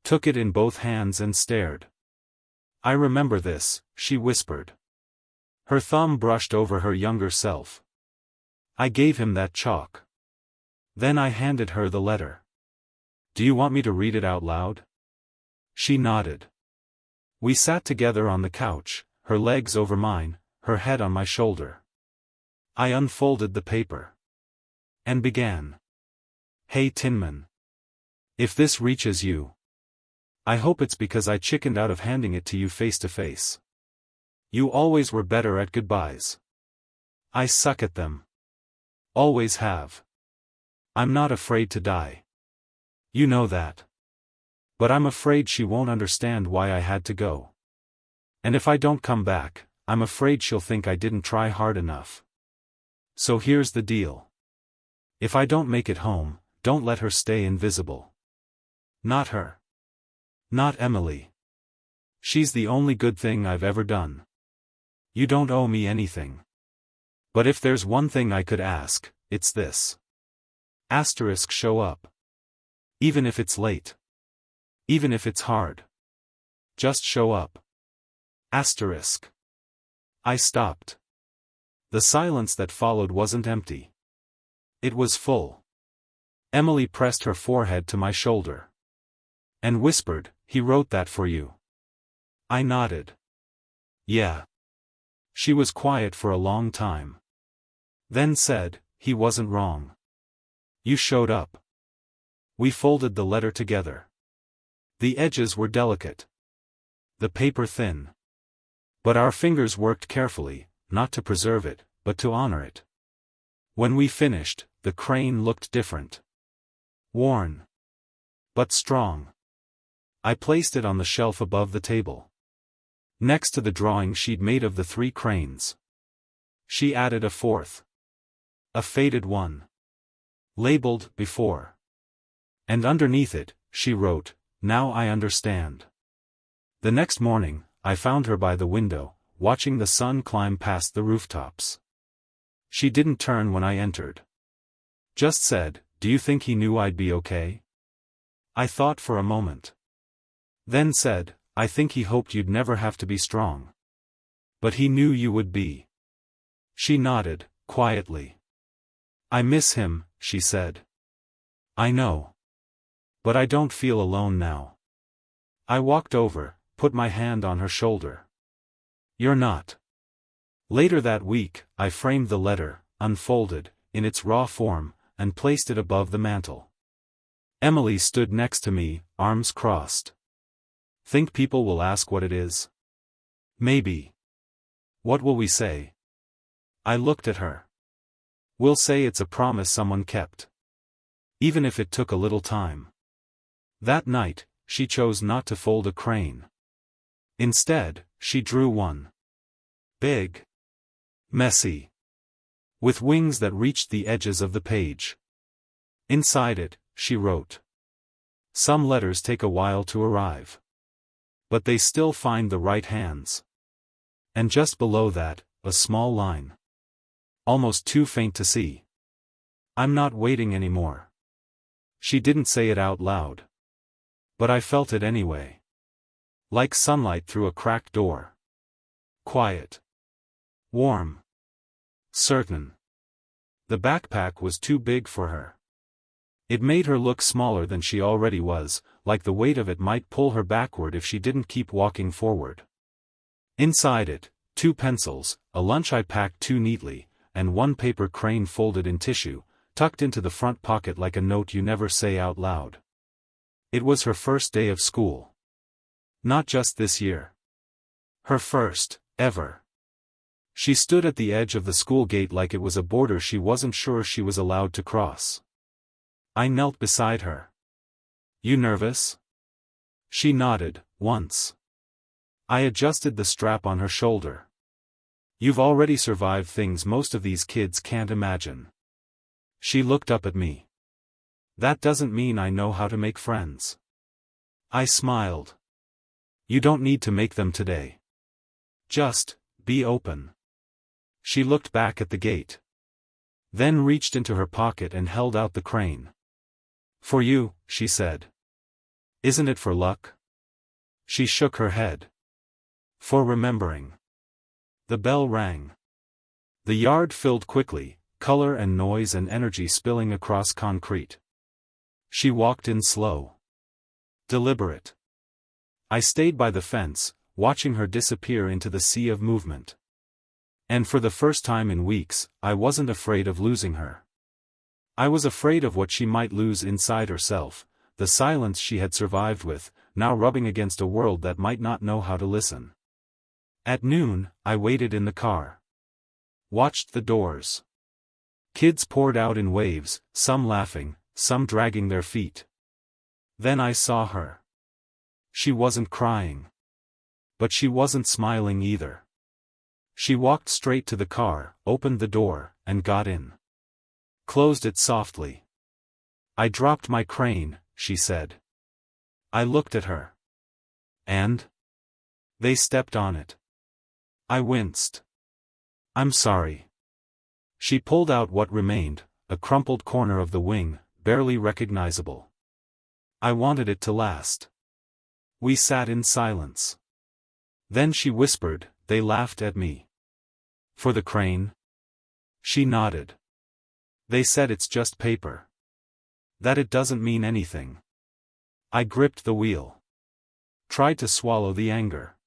Took it in both hands and stared. I remember this, she whispered. Her thumb brushed over her younger self. I gave him that chalk. Then I handed her the letter. Do you want me to read it out loud? She nodded. We sat together on the couch, her legs over mine, her head on my shoulder. I unfolded the paper. And began. Hey Tinman. If this reaches you. I hope it's because I chickened out of handing it to you face to face. You always were better at goodbyes. I suck at them. Always have. I'm not afraid to die. You know that. But I'm afraid she won't understand why I had to go. And if I don't come back, I'm afraid she'll think I didn't try hard enough. So here's the deal. If I don't make it home, don't let her stay invisible. Not her. Not Emily. She's the only good thing I've ever done. You don't owe me anything. But if there's one thing I could ask, it's this. Asterisk show up. Even if it's late. Even if it's hard. Just show up. Asterisk. I stopped. The silence that followed wasn't empty. It was full. Emily pressed her forehead to my shoulder. And whispered, "He wrote that for you." I nodded. Yeah. She was quiet for a long time. Then said, "He wasn't wrong. You showed up." We folded the letter together. The edges were delicate. The paper thin. But our fingers worked carefully, not to preserve it, but to honor it. When we finished, the crane looked different. Worn. But strong. I placed it on the shelf above the table. Next to the drawing she'd made of the 3 cranes. She added a 4th. A faded one. Labeled, "Before." And underneath it, she wrote, "Now I understand." The next morning, I found her by the window, watching the sun climb past the rooftops. She didn't turn when I entered. Just said, "Do you think he knew I'd be okay?" I thought for a moment. Then said, "I think he hoped you'd never have to be strong. But he knew you would be." She nodded, quietly. "I miss him," she said. "I know. But I don't feel alone now." I walked over, put my hand on her shoulder. "You're not." Later that week, I framed the letter, unfolded, in its raw form, and placed it above the mantel. Emily stood next to me, arms crossed. Think people will ask what it is? Maybe. What will we say? I looked at her. We'll say it's a promise someone kept. Even if it took a little time. That night, she chose not to fold a crane. Instead, she drew one. Big. Messy. With wings that reached the edges of the page. Inside it, she wrote. Some letters take a while to arrive. But they still find the right hands. And just below that, a small line. Almost too faint to see. I'm not waiting anymore. She didn't say it out loud. But I felt it anyway. Like sunlight through a cracked door. Quiet. Warm. Certain. The backpack was too big for her. It made her look smaller than she already was, like the weight of it might pull her backward if she didn't keep walking forward. Inside it, 2 pencils, a lunch I packed too neatly, and 1 paper crane folded in tissue, tucked into the front pocket like a note you never say out loud. It was her first day of school. Not just this year. Her first, ever. She stood at the edge of the school gate like it was a border she wasn't sure she was allowed to cross. I knelt beside her. You nervous? She nodded, once. I adjusted the strap on her shoulder. You've already survived things most of these kids can't imagine. She looked up at me. That doesn't mean I know how to make friends. I smiled. You don't need to make them today. Just, be open. She looked back at the gate. Then reached into her pocket and held out the crane. For you, she said. Isn't it for luck? She shook her head. For remembering. The bell rang. The yard filled quickly, color and noise and energy spilling across concrete. She walked in slow. Deliberate. I stayed by the fence, watching her disappear into the sea of movement. And for the first time in weeks, I wasn't afraid of losing her. I was afraid of what she might lose inside herself, the silence she had survived with, now rubbing against a world that might not know how to listen. At noon, I waited in the car. Watched the doors. Kids poured out in waves, some laughing, some dragging their feet. Then I saw her. She wasn't crying. But she wasn't smiling either. She walked straight to the car, opened the door, and got in. Closed it softly. "I dropped my crane," she said. I looked at her. "And?" "They stepped on it." I winced. "I'm sorry." She pulled out what remained, a crumpled corner of the wing, barely recognizable. I wanted it to last. We sat in silence. Then she whispered, "They laughed at me." "For the crane?" She nodded. "They said it's just paper. That it doesn't mean anything." I gripped the wheel. Tried to swallow the anger.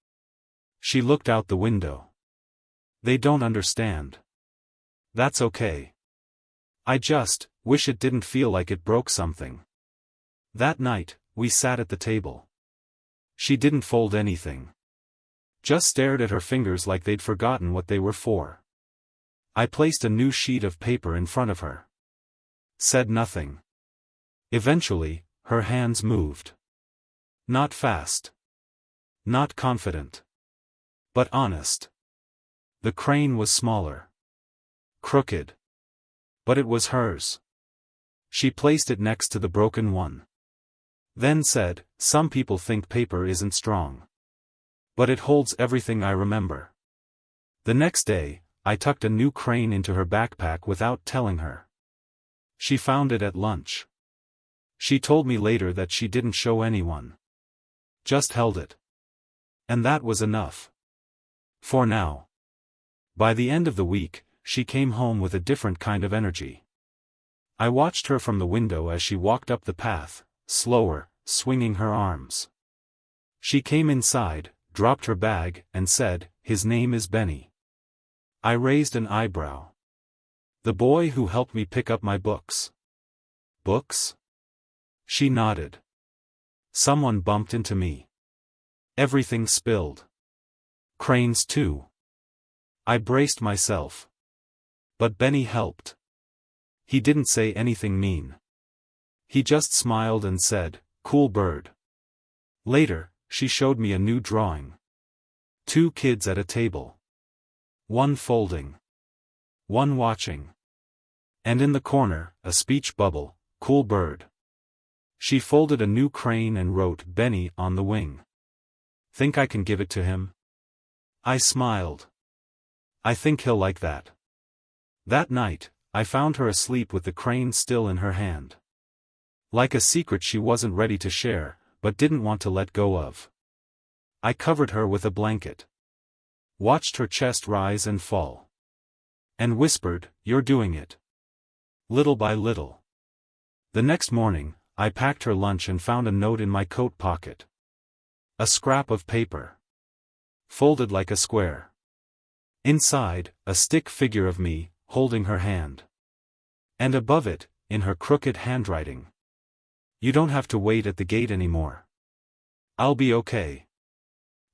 She looked out the window. "They don't understand." "That's okay. I just wish it didn't feel like it broke something." That night, we sat at the table. She didn't fold anything. Just stared at her fingers like they'd forgotten what they were for. I placed a new sheet of paper in front of her. Said nothing. Eventually, her hands moved. Not fast. Not confident. But honest. The crane was smaller. Crooked. But it was hers. She placed it next to the broken one. Then said, "Some people think paper isn't strong. But it holds everything I remember." The next day, I tucked a new crane into her backpack without telling her. She found it at lunch. She told me later that she didn't show anyone. Just held it. And that was enough. For now. By the end of the week, she came home with a different kind of energy. I watched her from the window as she walked up the path, slower, swinging her arms. She came inside, dropped her bag, and said, "His name is Benny." I raised an eyebrow. "The boy who helped me pick up my books." "Books?" She nodded. "Someone bumped into me. Everything spilled. Cranes too." I braced myself. But Benny helped. He didn't say anything mean. He just smiled and said, "Cool bird." Later, she showed me a new drawing. 2 kids at a table. One folding. One watching. And in the corner, a speech bubble, "Cool bird." She folded a new crane and wrote "Benny" on the wing. "Think I can give it to him?" I smiled. "I think he'll like that." That night, I found her asleep with the crane still in her hand. Like a secret she wasn't ready to share, but didn't want to let go of. I covered her with a blanket. Watched her chest rise and fall. And whispered, "You're doing it." Little by little. The next morning, I packed her lunch and found a note in my coat pocket. A scrap of paper. Folded like a square. Inside, a stick figure of me, holding her hand. And above it, in her crooked handwriting, "You don't have to wait at the gate anymore. I'll be okay."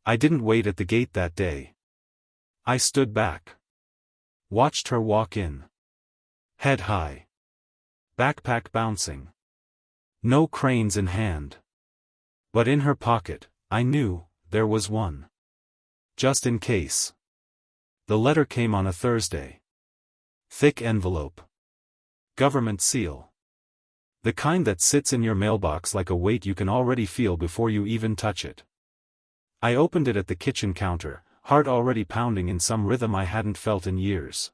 I didn't wait at the gate that day. I stood back. Watched her walk in. Head high. Backpack bouncing. No cranes in hand. But in her pocket, I knew, there was one. Just in case. The letter came on a Thursday. Thick envelope. Government seal. The kind that sits in your mailbox like a weight you can already feel before you even touch it. I opened it at the kitchen counter, heart already pounding in some rhythm I hadn't felt in years.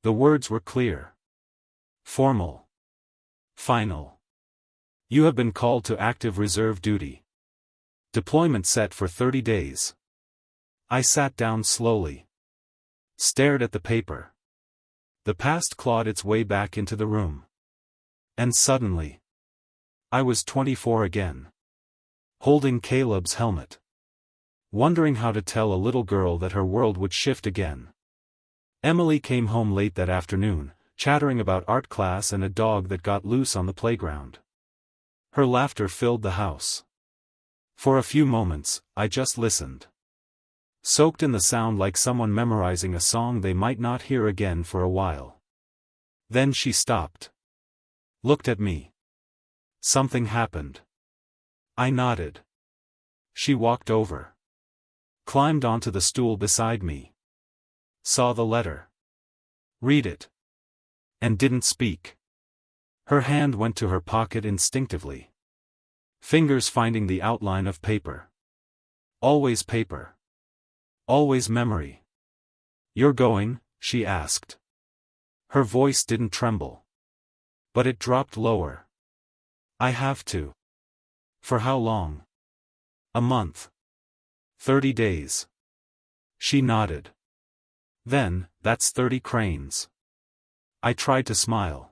The words were clear. Formal. Final. You have been called to active reserve duty. Deployment set for 30 days. I sat down slowly. Stared at the paper. The past clawed its way back into the room. And suddenly, I was 24 again. Holding Caleb's helmet. Wondering how to tell a little girl that her world would shift again. Emily came home late that afternoon, chattering about art class and a dog that got loose on the playground. Her laughter filled the house. For a few moments, I just listened. Soaked in the sound like someone memorizing a song they might not hear again for a while. Then she stopped. Looked at me. Something happened. I nodded. She walked over. Climbed onto the stool beside me. Saw the letter. Read it. And didn't speak. Her hand went to her pocket instinctively. Fingers finding the outline of paper. Always paper. Always memory. You're going? She asked. Her voice didn't tremble. But it dropped lower. I have to. For how long? A month. 30 days. She nodded. Then, that's 30 cranes. I tried to smile.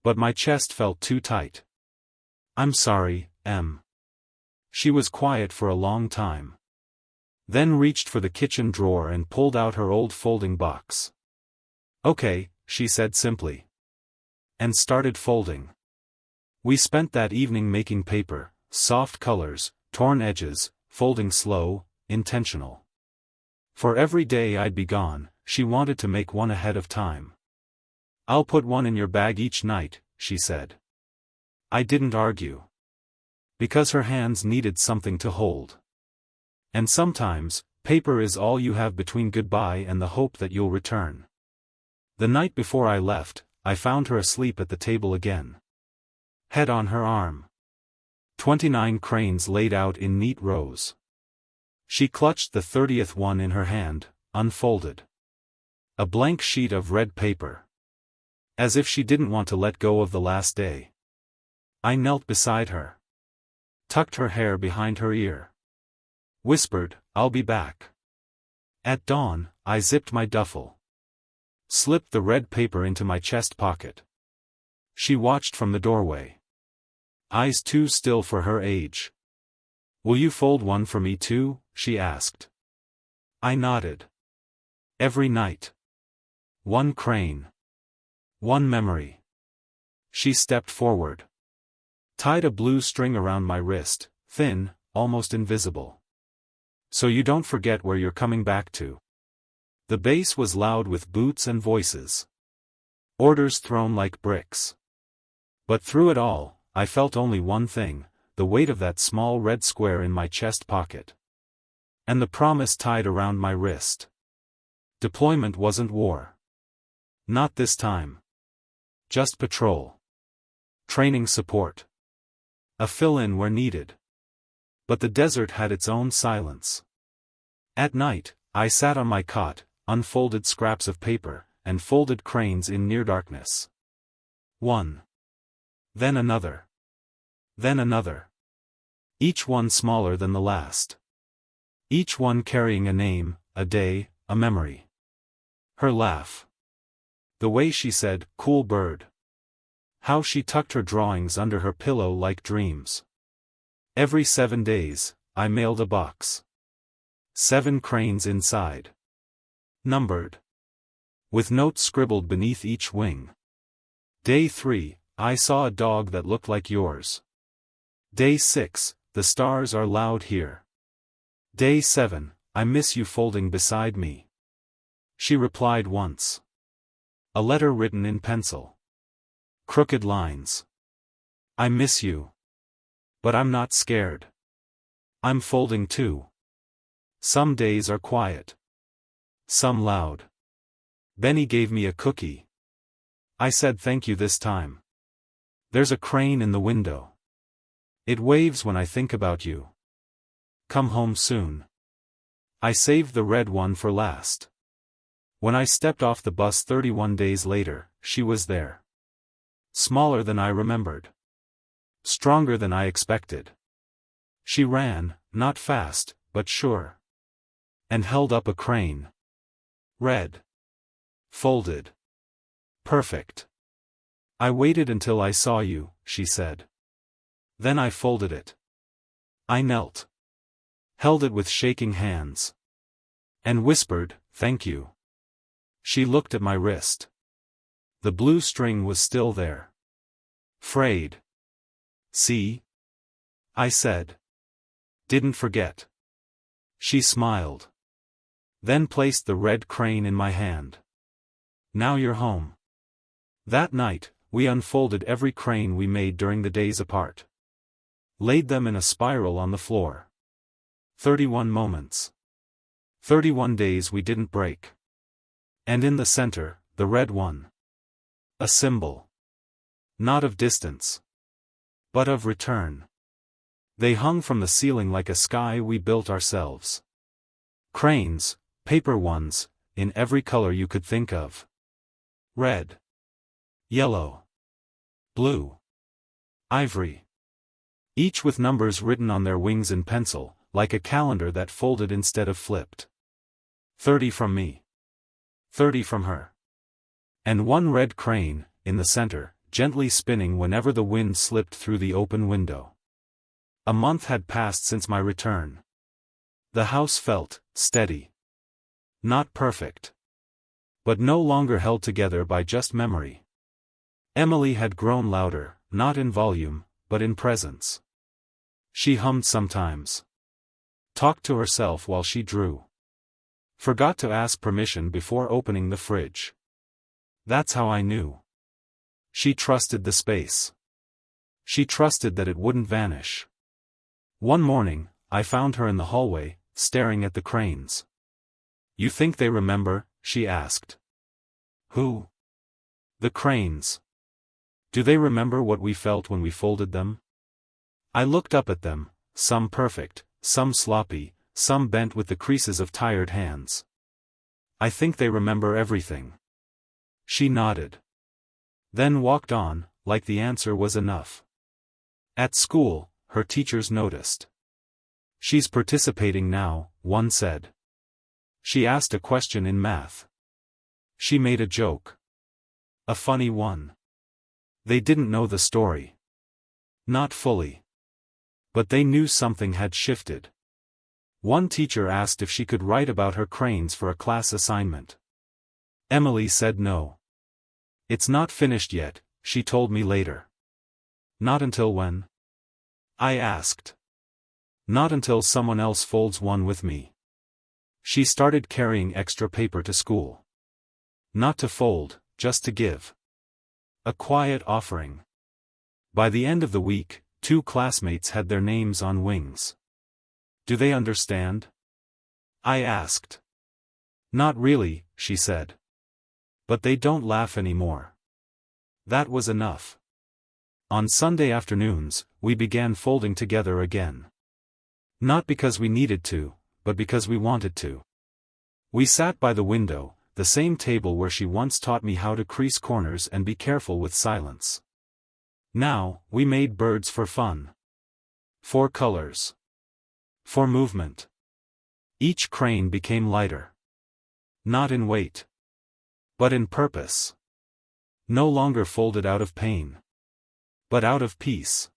But my chest felt too tight. I'm sorry, Em. She was quiet for a long time. Then reached for the kitchen drawer and pulled out her old folding box. Okay, she said simply. And started folding. We spent that evening making paper, soft colors, torn edges, folding slow, intentional. For every day I'd be gone, she wanted to make one ahead of time. I'll put one in your bag each night, she said. I didn't argue. Because her hands needed something to hold. And sometimes, paper is all you have between goodbye and the hope that you'll return. The night before I left, I found her asleep at the table again. Head on her arm. 29 cranes laid out in neat rows. She clutched the 30th one in her hand, unfolded. A blank sheet of red paper. As if she didn't want to let go of the last day. I knelt beside her. Tucked her hair behind her ear. Whispered, I'll be back. At dawn, I zipped my duffel. Slipped the red paper into my chest pocket. She watched from the doorway. Eyes too still for her age. Will you fold one for me too? She asked. I nodded. Every night. One crane. One memory. She stepped forward. Tied a blue string around my wrist, thin, almost invisible. So you don't forget where you're coming back to. The bass was loud with boots and voices. Orders thrown like bricks. But through it all, I felt only one thing, the weight of that small red square in my chest pocket. And the promise tied around my wrist. Deployment wasn't war. Not this time. Just patrol. Training support. A fill-in where needed. But the desert had its own silence. At night, I sat on my cot, unfolded scraps of paper, and folded cranes in near darkness. One. Then another. Then another. Each one smaller than the last. Each one carrying a name, a day, a memory. Her laugh. The way she said, cool bird. How she tucked her drawings under her pillow like dreams. Every 7 days, I mailed a box. 7 cranes inside. Numbered. With notes scribbled beneath each wing. Day 3, I saw a dog that looked like yours. Day 6, the stars are loud here. Day 7, I miss you folding beside me. She replied once. A letter written in pencil. Crooked lines. I miss you. But I'm not scared. I'm folding too. Some days are quiet. Some loud. Benny gave me a cookie. I said thank you this time. There's a crane in the window. It waves when I think about you. Come home soon. I saved the red one for last. When I stepped off the bus 31 days later, she was there. Smaller than I remembered. Stronger than I expected. She ran, not fast, but sure. And held up a crane. Red. Folded. Perfect. I waited until I saw you, she said. Then I folded it. I knelt. Held it with shaking hands. And whispered, thank you. She looked at my wrist. The blue string was still there. Frayed. See? I said. Didn't forget. She smiled. Then placed the red crane in my hand. Now you're home. That night, we unfolded every crane we made during the days apart. Laid them in a spiral on the floor. 31 moments. 31 days we didn't break. And in the center, the red one. A symbol. Not of distance. But of return. They hung from the ceiling like a sky we built ourselves. Cranes, paper ones, in every color you could think of. Red. Yellow. Blue. Ivory. Each with numbers written on their wings in pencil, like a calendar that folded instead of flipped. 30 from me. 30 from her. And one red crane, in the center, gently spinning whenever the wind slipped through the open window. A month had passed since my return. The house felt steady. Not perfect. But no longer held together by just memory. Emily had grown louder, not in volume, but in presence. She hummed sometimes. Talked to herself while she drew. Forgot to ask permission before opening the fridge. That's how I knew. She trusted the space. She trusted that it wouldn't vanish. One morning, I found her in the hallway, staring at the cranes. You think they remember? She asked. Who? The cranes. Do they remember what we felt when we folded them? I looked up at them, some perfect, some sloppy, some bent with the creases of tired hands. I think they remember everything. She nodded. Then walked on, like the answer was enough. At school, her teachers noticed. She's participating now, one said. She asked a question in math. She made a joke. A funny one. They didn't know the story. Not fully. But they knew something had shifted. One teacher asked if she could write about her cranes for a class assignment. Emily said no. It's not finished yet, she told me later. Not until when? I asked. Not until someone else folds one with me. She started carrying extra paper to school. Not to fold, just to give. A quiet offering. By the end of the week, 2 classmates had their names on wings. Do they understand? I asked. Not really, she said. But they don't laugh anymore. That was enough. On Sunday afternoons, we began folding together again. Not because we needed to, but because we wanted to. We sat by the window, the same table where she once taught me how to crease corners and be careful with silence. Now, we made birds for fun. For colors. For movement. Each crane became lighter. Not in weight. But in purpose. No longer folded out of pain. But out of peace.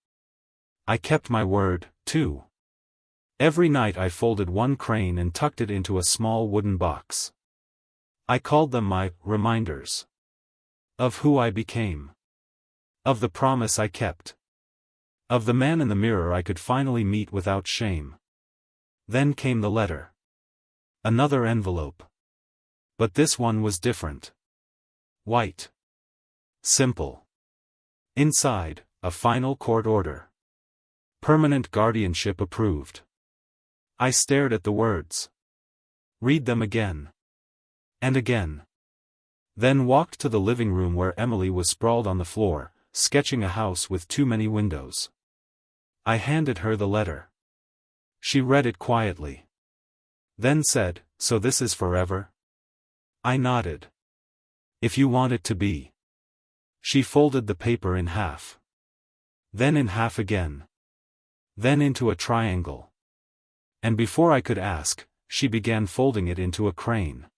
I kept my word, too. Every night I folded one crane and tucked it into a small wooden box. I called them my reminders. Of who I became. Of the promise I kept. Of the man in the mirror I could finally meet without shame. Then came the letter. Another envelope. But this one was different. White. Simple. Inside, a final court order. Permanent guardianship approved. I stared at the words. Read them again. And again. Then walked to the living room where Emily was sprawled on the floor, sketching a house with too many windows. I handed her the letter. She read it quietly. Then said, "So this is forever?" I nodded. "If you want it to be." She folded the paper in half. Then in half again. Then into a triangle. And before I could ask, she began folding it into a crane.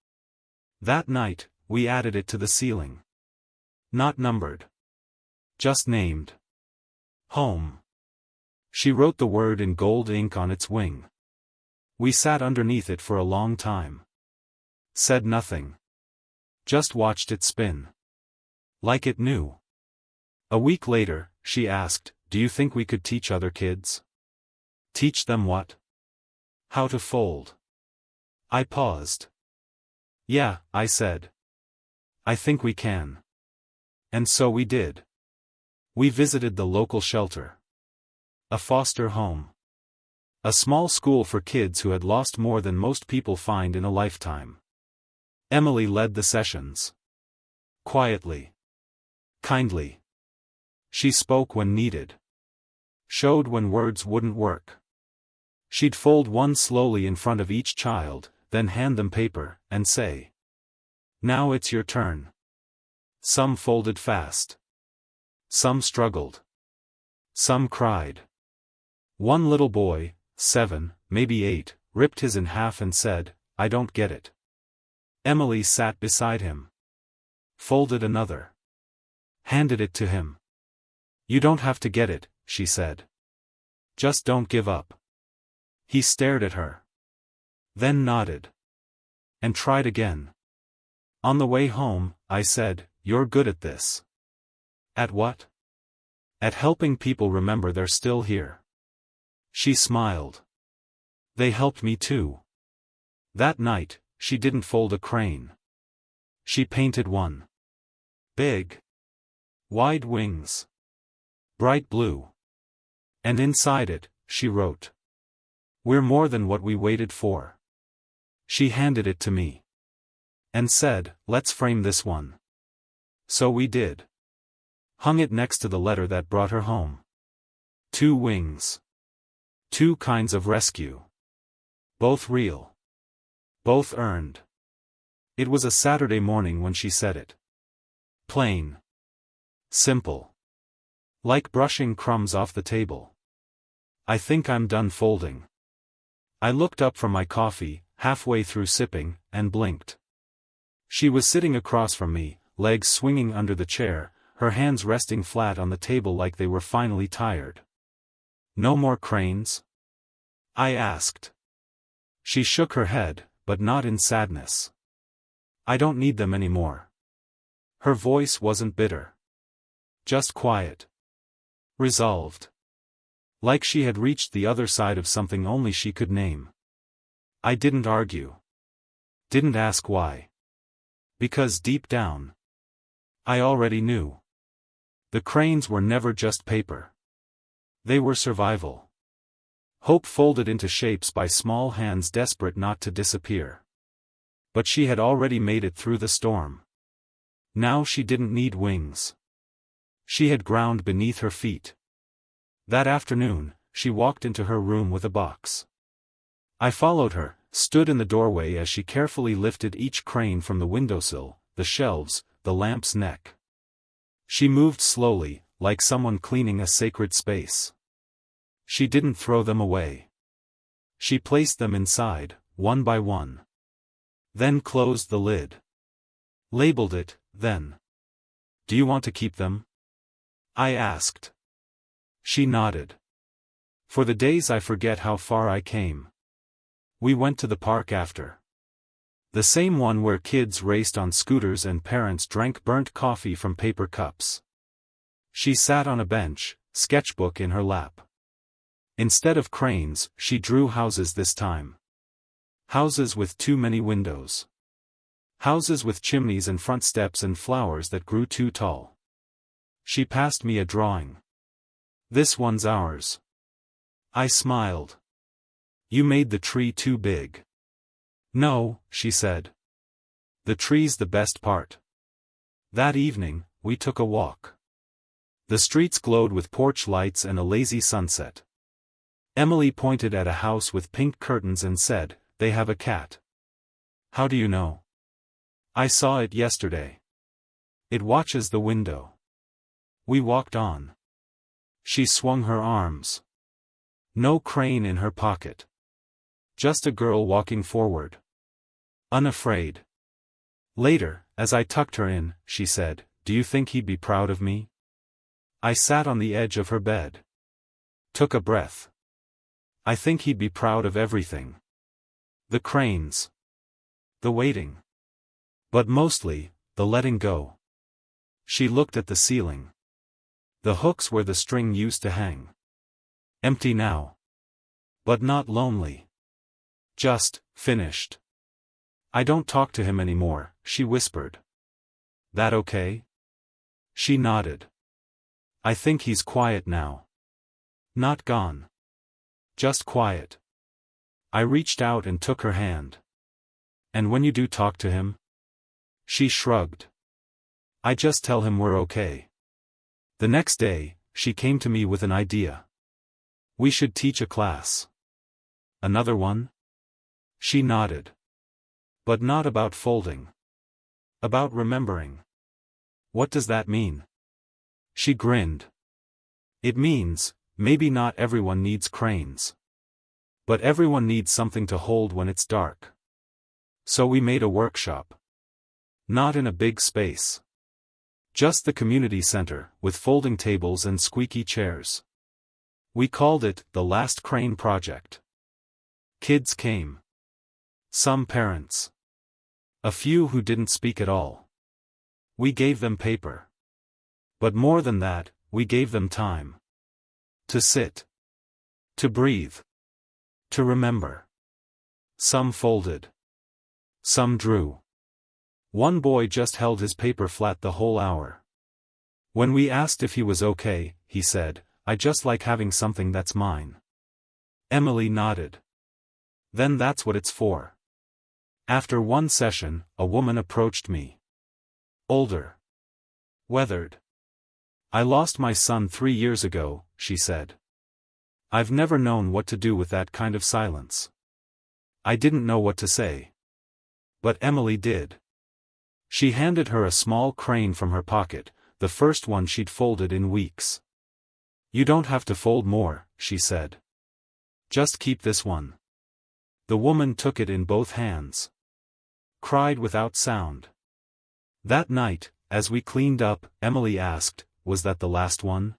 That night, we added it to the ceiling. Not numbered. Just named. Home. She wrote the word in gold ink on its wing. We sat underneath it for a long time. Said nothing. Just watched it spin. Like it knew. A week later, she asked, "Do you think we could teach other kids?" Teach them what? How to fold. I paused. Yeah, I said. I think we can. And so we did. We visited the local shelter. A foster home. A small school for kids who had lost more than most people find in a lifetime. Emily led the sessions. Quietly. Kindly. She spoke when needed. Showed when words wouldn't work. She'd fold one slowly in front of each child, then hand them paper, and say, "Now it's your turn." Some folded fast. Some struggled. Some cried. One little boy, 7, maybe 8, ripped his in half and said, "I don't get it." Emily sat beside him. Folded another. Handed it to him. "You don't have to get it," she said. "Just don't give up." He stared at her. Then nodded. And tried again. On the way home, I said, "You're good at this." "At what?" "At helping people remember they're still here." She smiled. "They helped me too." That night, she didn't fold a crane. She painted one. Big. Wide wings. Bright blue. And inside it, she wrote, "We're more than what we waited for." She handed it to me. And said, "Let's frame this one." So we did. Hung it next to the letter that brought her home. 2 wings. 2 kinds of rescue. Both real. Both earned. It was a Saturday morning when she said it. Plain. Simple. Like brushing crumbs off the table. I think I'm done folding. I looked up from my coffee, halfway through sipping, and blinked. She was sitting across from me, legs swinging under the chair, her hands resting flat on the table like they were finally tired. "No more cranes?" I asked. She shook her head, but not in sadness. "I don't need them anymore." Her voice wasn't bitter. Just quiet. Resolved. Like she had reached the other side of something only she could name. I didn't argue. Didn't ask why. Because deep down, I already knew. The cranes were never just paper. They were survival. Hope folded into shapes by small hands desperate not to disappear. But she had already made it through the storm. Now she didn't need wings. She had ground beneath her feet. That afternoon, she walked into her room with a box. I followed her, stood in the doorway as she carefully lifted each crane from the windowsill, the shelves, the lamp's neck. She moved slowly, like someone cleaning a sacred space. She didn't throw them away. She placed them inside, one by one. Then closed the lid. Labeled it, then. "Do you want to keep them?" I asked. She nodded. "For the days I forget how far I came." We went to the park after. The same one where kids raced on scooters and parents drank burnt coffee from paper cups. She sat on a bench, sketchbook in her lap. Instead of cranes, she drew houses this time. Houses with too many windows. Houses with chimneys and front steps and flowers that grew too tall. She passed me a drawing. "This one's ours." I smiled. "You made the tree too big." "No," she said. "The tree's the best part." That evening, we took a walk. The streets glowed with porch lights and a lazy sunset. Emily pointed at a house with pink curtains and said, "They have a cat." "How do you know?" "I saw it yesterday. It watches the window." We walked on. She swung her arms. No crane in her pocket. Just a girl walking forward. Unafraid. Later, as I tucked her in, she said, "Do you think he'd be proud of me?" I sat on the edge of her bed. Took a breath. I think he'd be proud of everything. The cranes. The waiting. But mostly, the letting go. She looked at the ceiling. The hooks where the string used to hang. Empty now. But not lonely. Just, finished. "I don't talk to him anymore," she whispered. "That okay?" She nodded. I think he's quiet now. Not gone. Just quiet. I reached out and took her hand. And when you do talk to him? She shrugged. I just tell him we're okay. The next day, she came to me with an idea. We should teach a class. Another one? She nodded. But not about folding. About remembering. What does that mean? She grinned. It means, maybe not everyone needs cranes. But everyone needs something to hold when it's dark. So we made a workshop. Not in a big space. Just the community center, with folding tables and squeaky chairs. We called it the Last Crane Project. Kids came. Some parents. A few who didn't speak at all. We gave them paper. But more than that, we gave them time. To sit. To breathe. To remember. Some folded. Some drew. One boy just held his paper flat the whole hour. When we asked if he was okay, he said, I just like having something that's mine. Emily nodded. Then that's what it's for. After one session, a woman approached me. Older. Weathered. I lost my son 3 years ago, she said. I've never known what to do with that kind of silence. I didn't know what to say. But Emily did. She handed her a small crane from her pocket, the first one she'd folded in weeks. You don't have to fold more, she said. Just keep this one. The woman took it in both hands. Cried without sound. That night, as we cleaned up, Emily asked, was that the last one?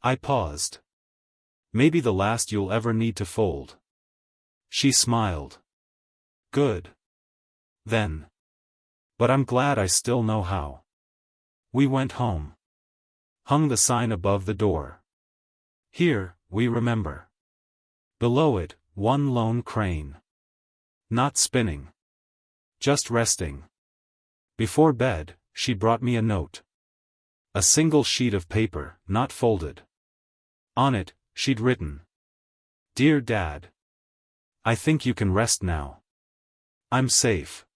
I paused. Maybe the last you'll ever need to fold. She smiled. Good. Then. But I'm glad I still know how. We went home. Hung the sign above the door. Here, we remember. Below it, one lone crane. Not spinning. Just resting. Before bed, she brought me a note. A single sheet of paper, not folded. On it, she'd written. Dear Dad. I think you can rest now. I'm safe.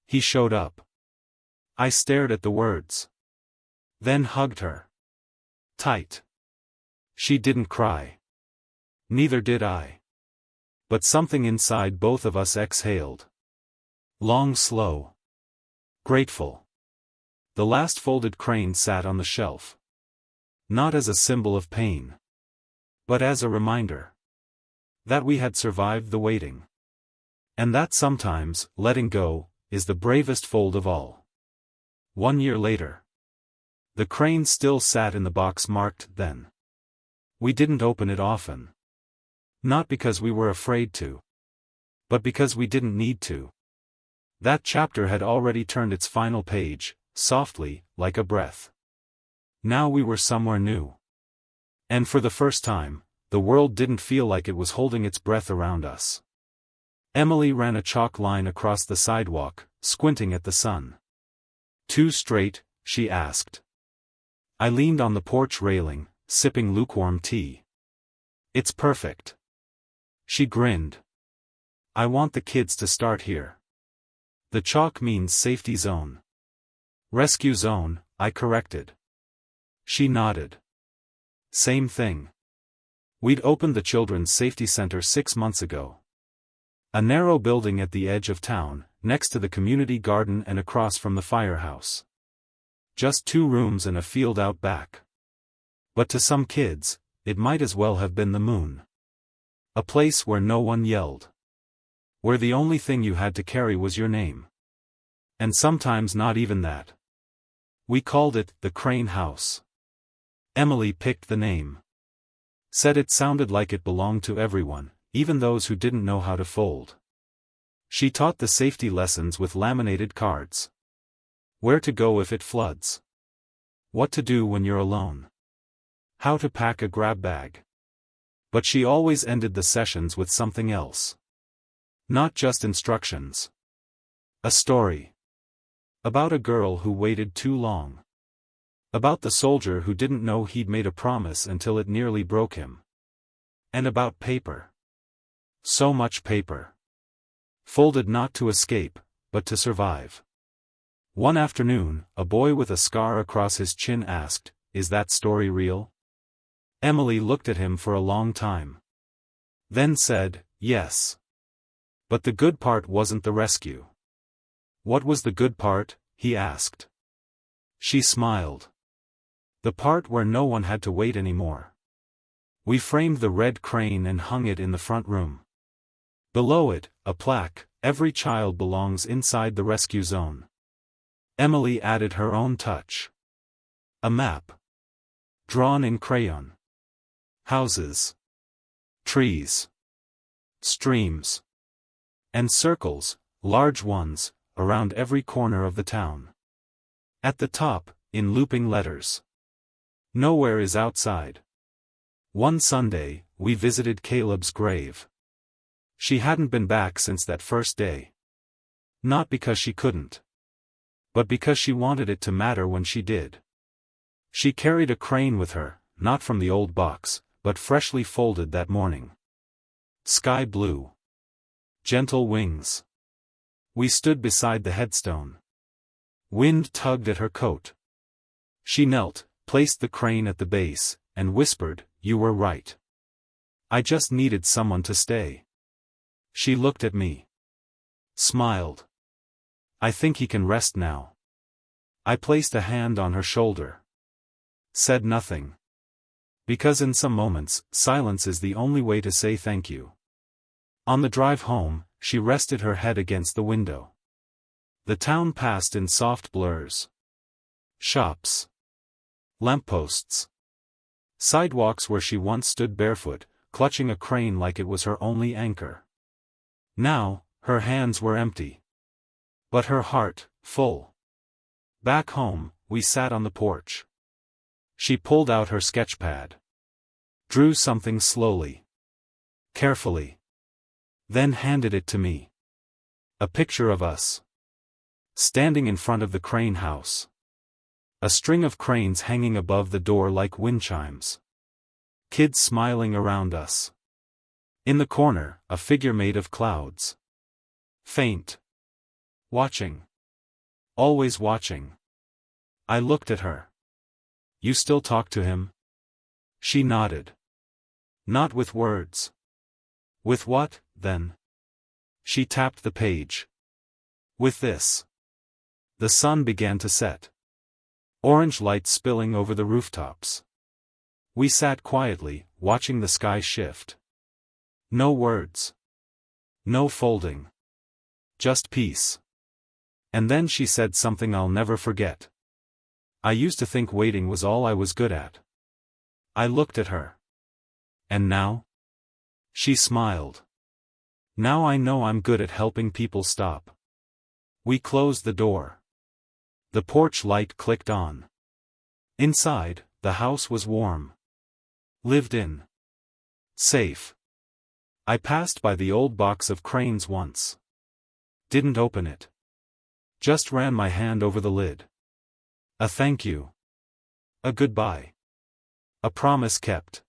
He showed up. I stared at the words. Then hugged her. Tight. She didn't cry. Neither did I. But something inside both of us exhaled. Long, slow. Grateful. The last folded crane sat on the shelf. Not as a symbol of pain. But as a reminder. That we had survived the waiting. And that sometimes, letting go, is the bravest fold of all. 1 year later. The crane still sat in the box marked then. We didn't open it often. Not because we were afraid to. But because we didn't need to. That chapter had already turned its final page, softly, like a breath. Now we were somewhere new. And for the first time, the world didn't feel like it was holding its breath around us. Emily ran a chalk line across the sidewalk, squinting at the sun. Too straight, she asked. I leaned on the porch railing, sipping lukewarm tea. It's perfect. She grinned. I want the kids to start here. The chalk means safety zone. Rescue zone, I corrected. She nodded. Same thing. We'd opened the Children's Safety Center 6 months ago. A narrow building at the edge of town, next to the community garden and across from the firehouse. Just 2 rooms and a field out back. But to some kids, it might as well have been the moon. A place where no one yelled. Where the only thing you had to carry was your name. And sometimes not even that. We called it the Crane House. Emily picked the name. Said it sounded like it belonged to everyone, even those who didn't know how to fold. She taught the safety lessons with laminated cards. Where to go if it floods. What to do when you're alone. How to pack a grab bag. But she always ended the sessions with something else. Not just instructions. A story. About a girl who waited too long. About the soldier who didn't know he'd made a promise until it nearly broke him. And about paper. So much paper. Folded not to escape, but to survive. One afternoon, a boy with a scar across his chin asked, "Is that story real?" Emily looked at him for a long time. Then said, "Yes. But the good part wasn't the rescue." "What was the good part?" he asked. She smiled. "The part where no one had to wait anymore. We framed the red crane and hung it in the front room. Below it, a plaque, 'Every child belongs inside the rescue zone.'" Emily added her own touch. A map. Drawn in crayon. Houses. Trees. Streams. And circles, large ones, around every corner of the town. At the top, in looping letters. "Nowhere is outside." One Sunday, we visited Caleb's grave. She hadn't been back since that first day. Not because she couldn't. But because she wanted it to matter when she did. She carried a crane with her, not from the old box, but freshly folded that morning. Sky blue. Gentle wings. We stood beside the headstone. Wind tugged at her coat. She knelt, placed the crane at the base, and whispered, "You were right. I just needed someone to stay." She looked at me. Smiled. "I think he can rest now." I placed a hand on her shoulder. Said nothing. Because in some moments, silence is the only way to say thank you. On the drive home, she rested her head against the window. The town passed in soft blurs. Shops. Lampposts. Sidewalks where she once stood barefoot, clutching a crane like it was her only anchor. Now, her hands were empty. But her heart, full. Back home, we sat on the porch. She pulled out her sketchpad. Drew something slowly. Carefully. Then handed it to me. A picture of us. Standing in front of the crane house. A string of cranes hanging above the door like wind chimes. Kids smiling around us. In the corner, a figure made of clouds. Faint. Watching. Always watching. I looked at her. "You still talk to him?" She nodded. "Not with words." "With what, then?" She tapped the page. "With this." The sun began to set. Orange light spilling over the rooftops. We sat quietly, watching the sky shift. No words. No folding. Just peace. And then she said something I'll never forget. "I used to think waiting was all I was good at." I looked at her. "And now?" She smiled. "Now I know I'm good at helping people stop." We closed the door. The porch light clicked on. Inside, the house was warm. Lived in. Safe. I passed by the old box of cranes once. Didn't open it. Just ran my hand over the lid. A thank you. A goodbye. A promise kept.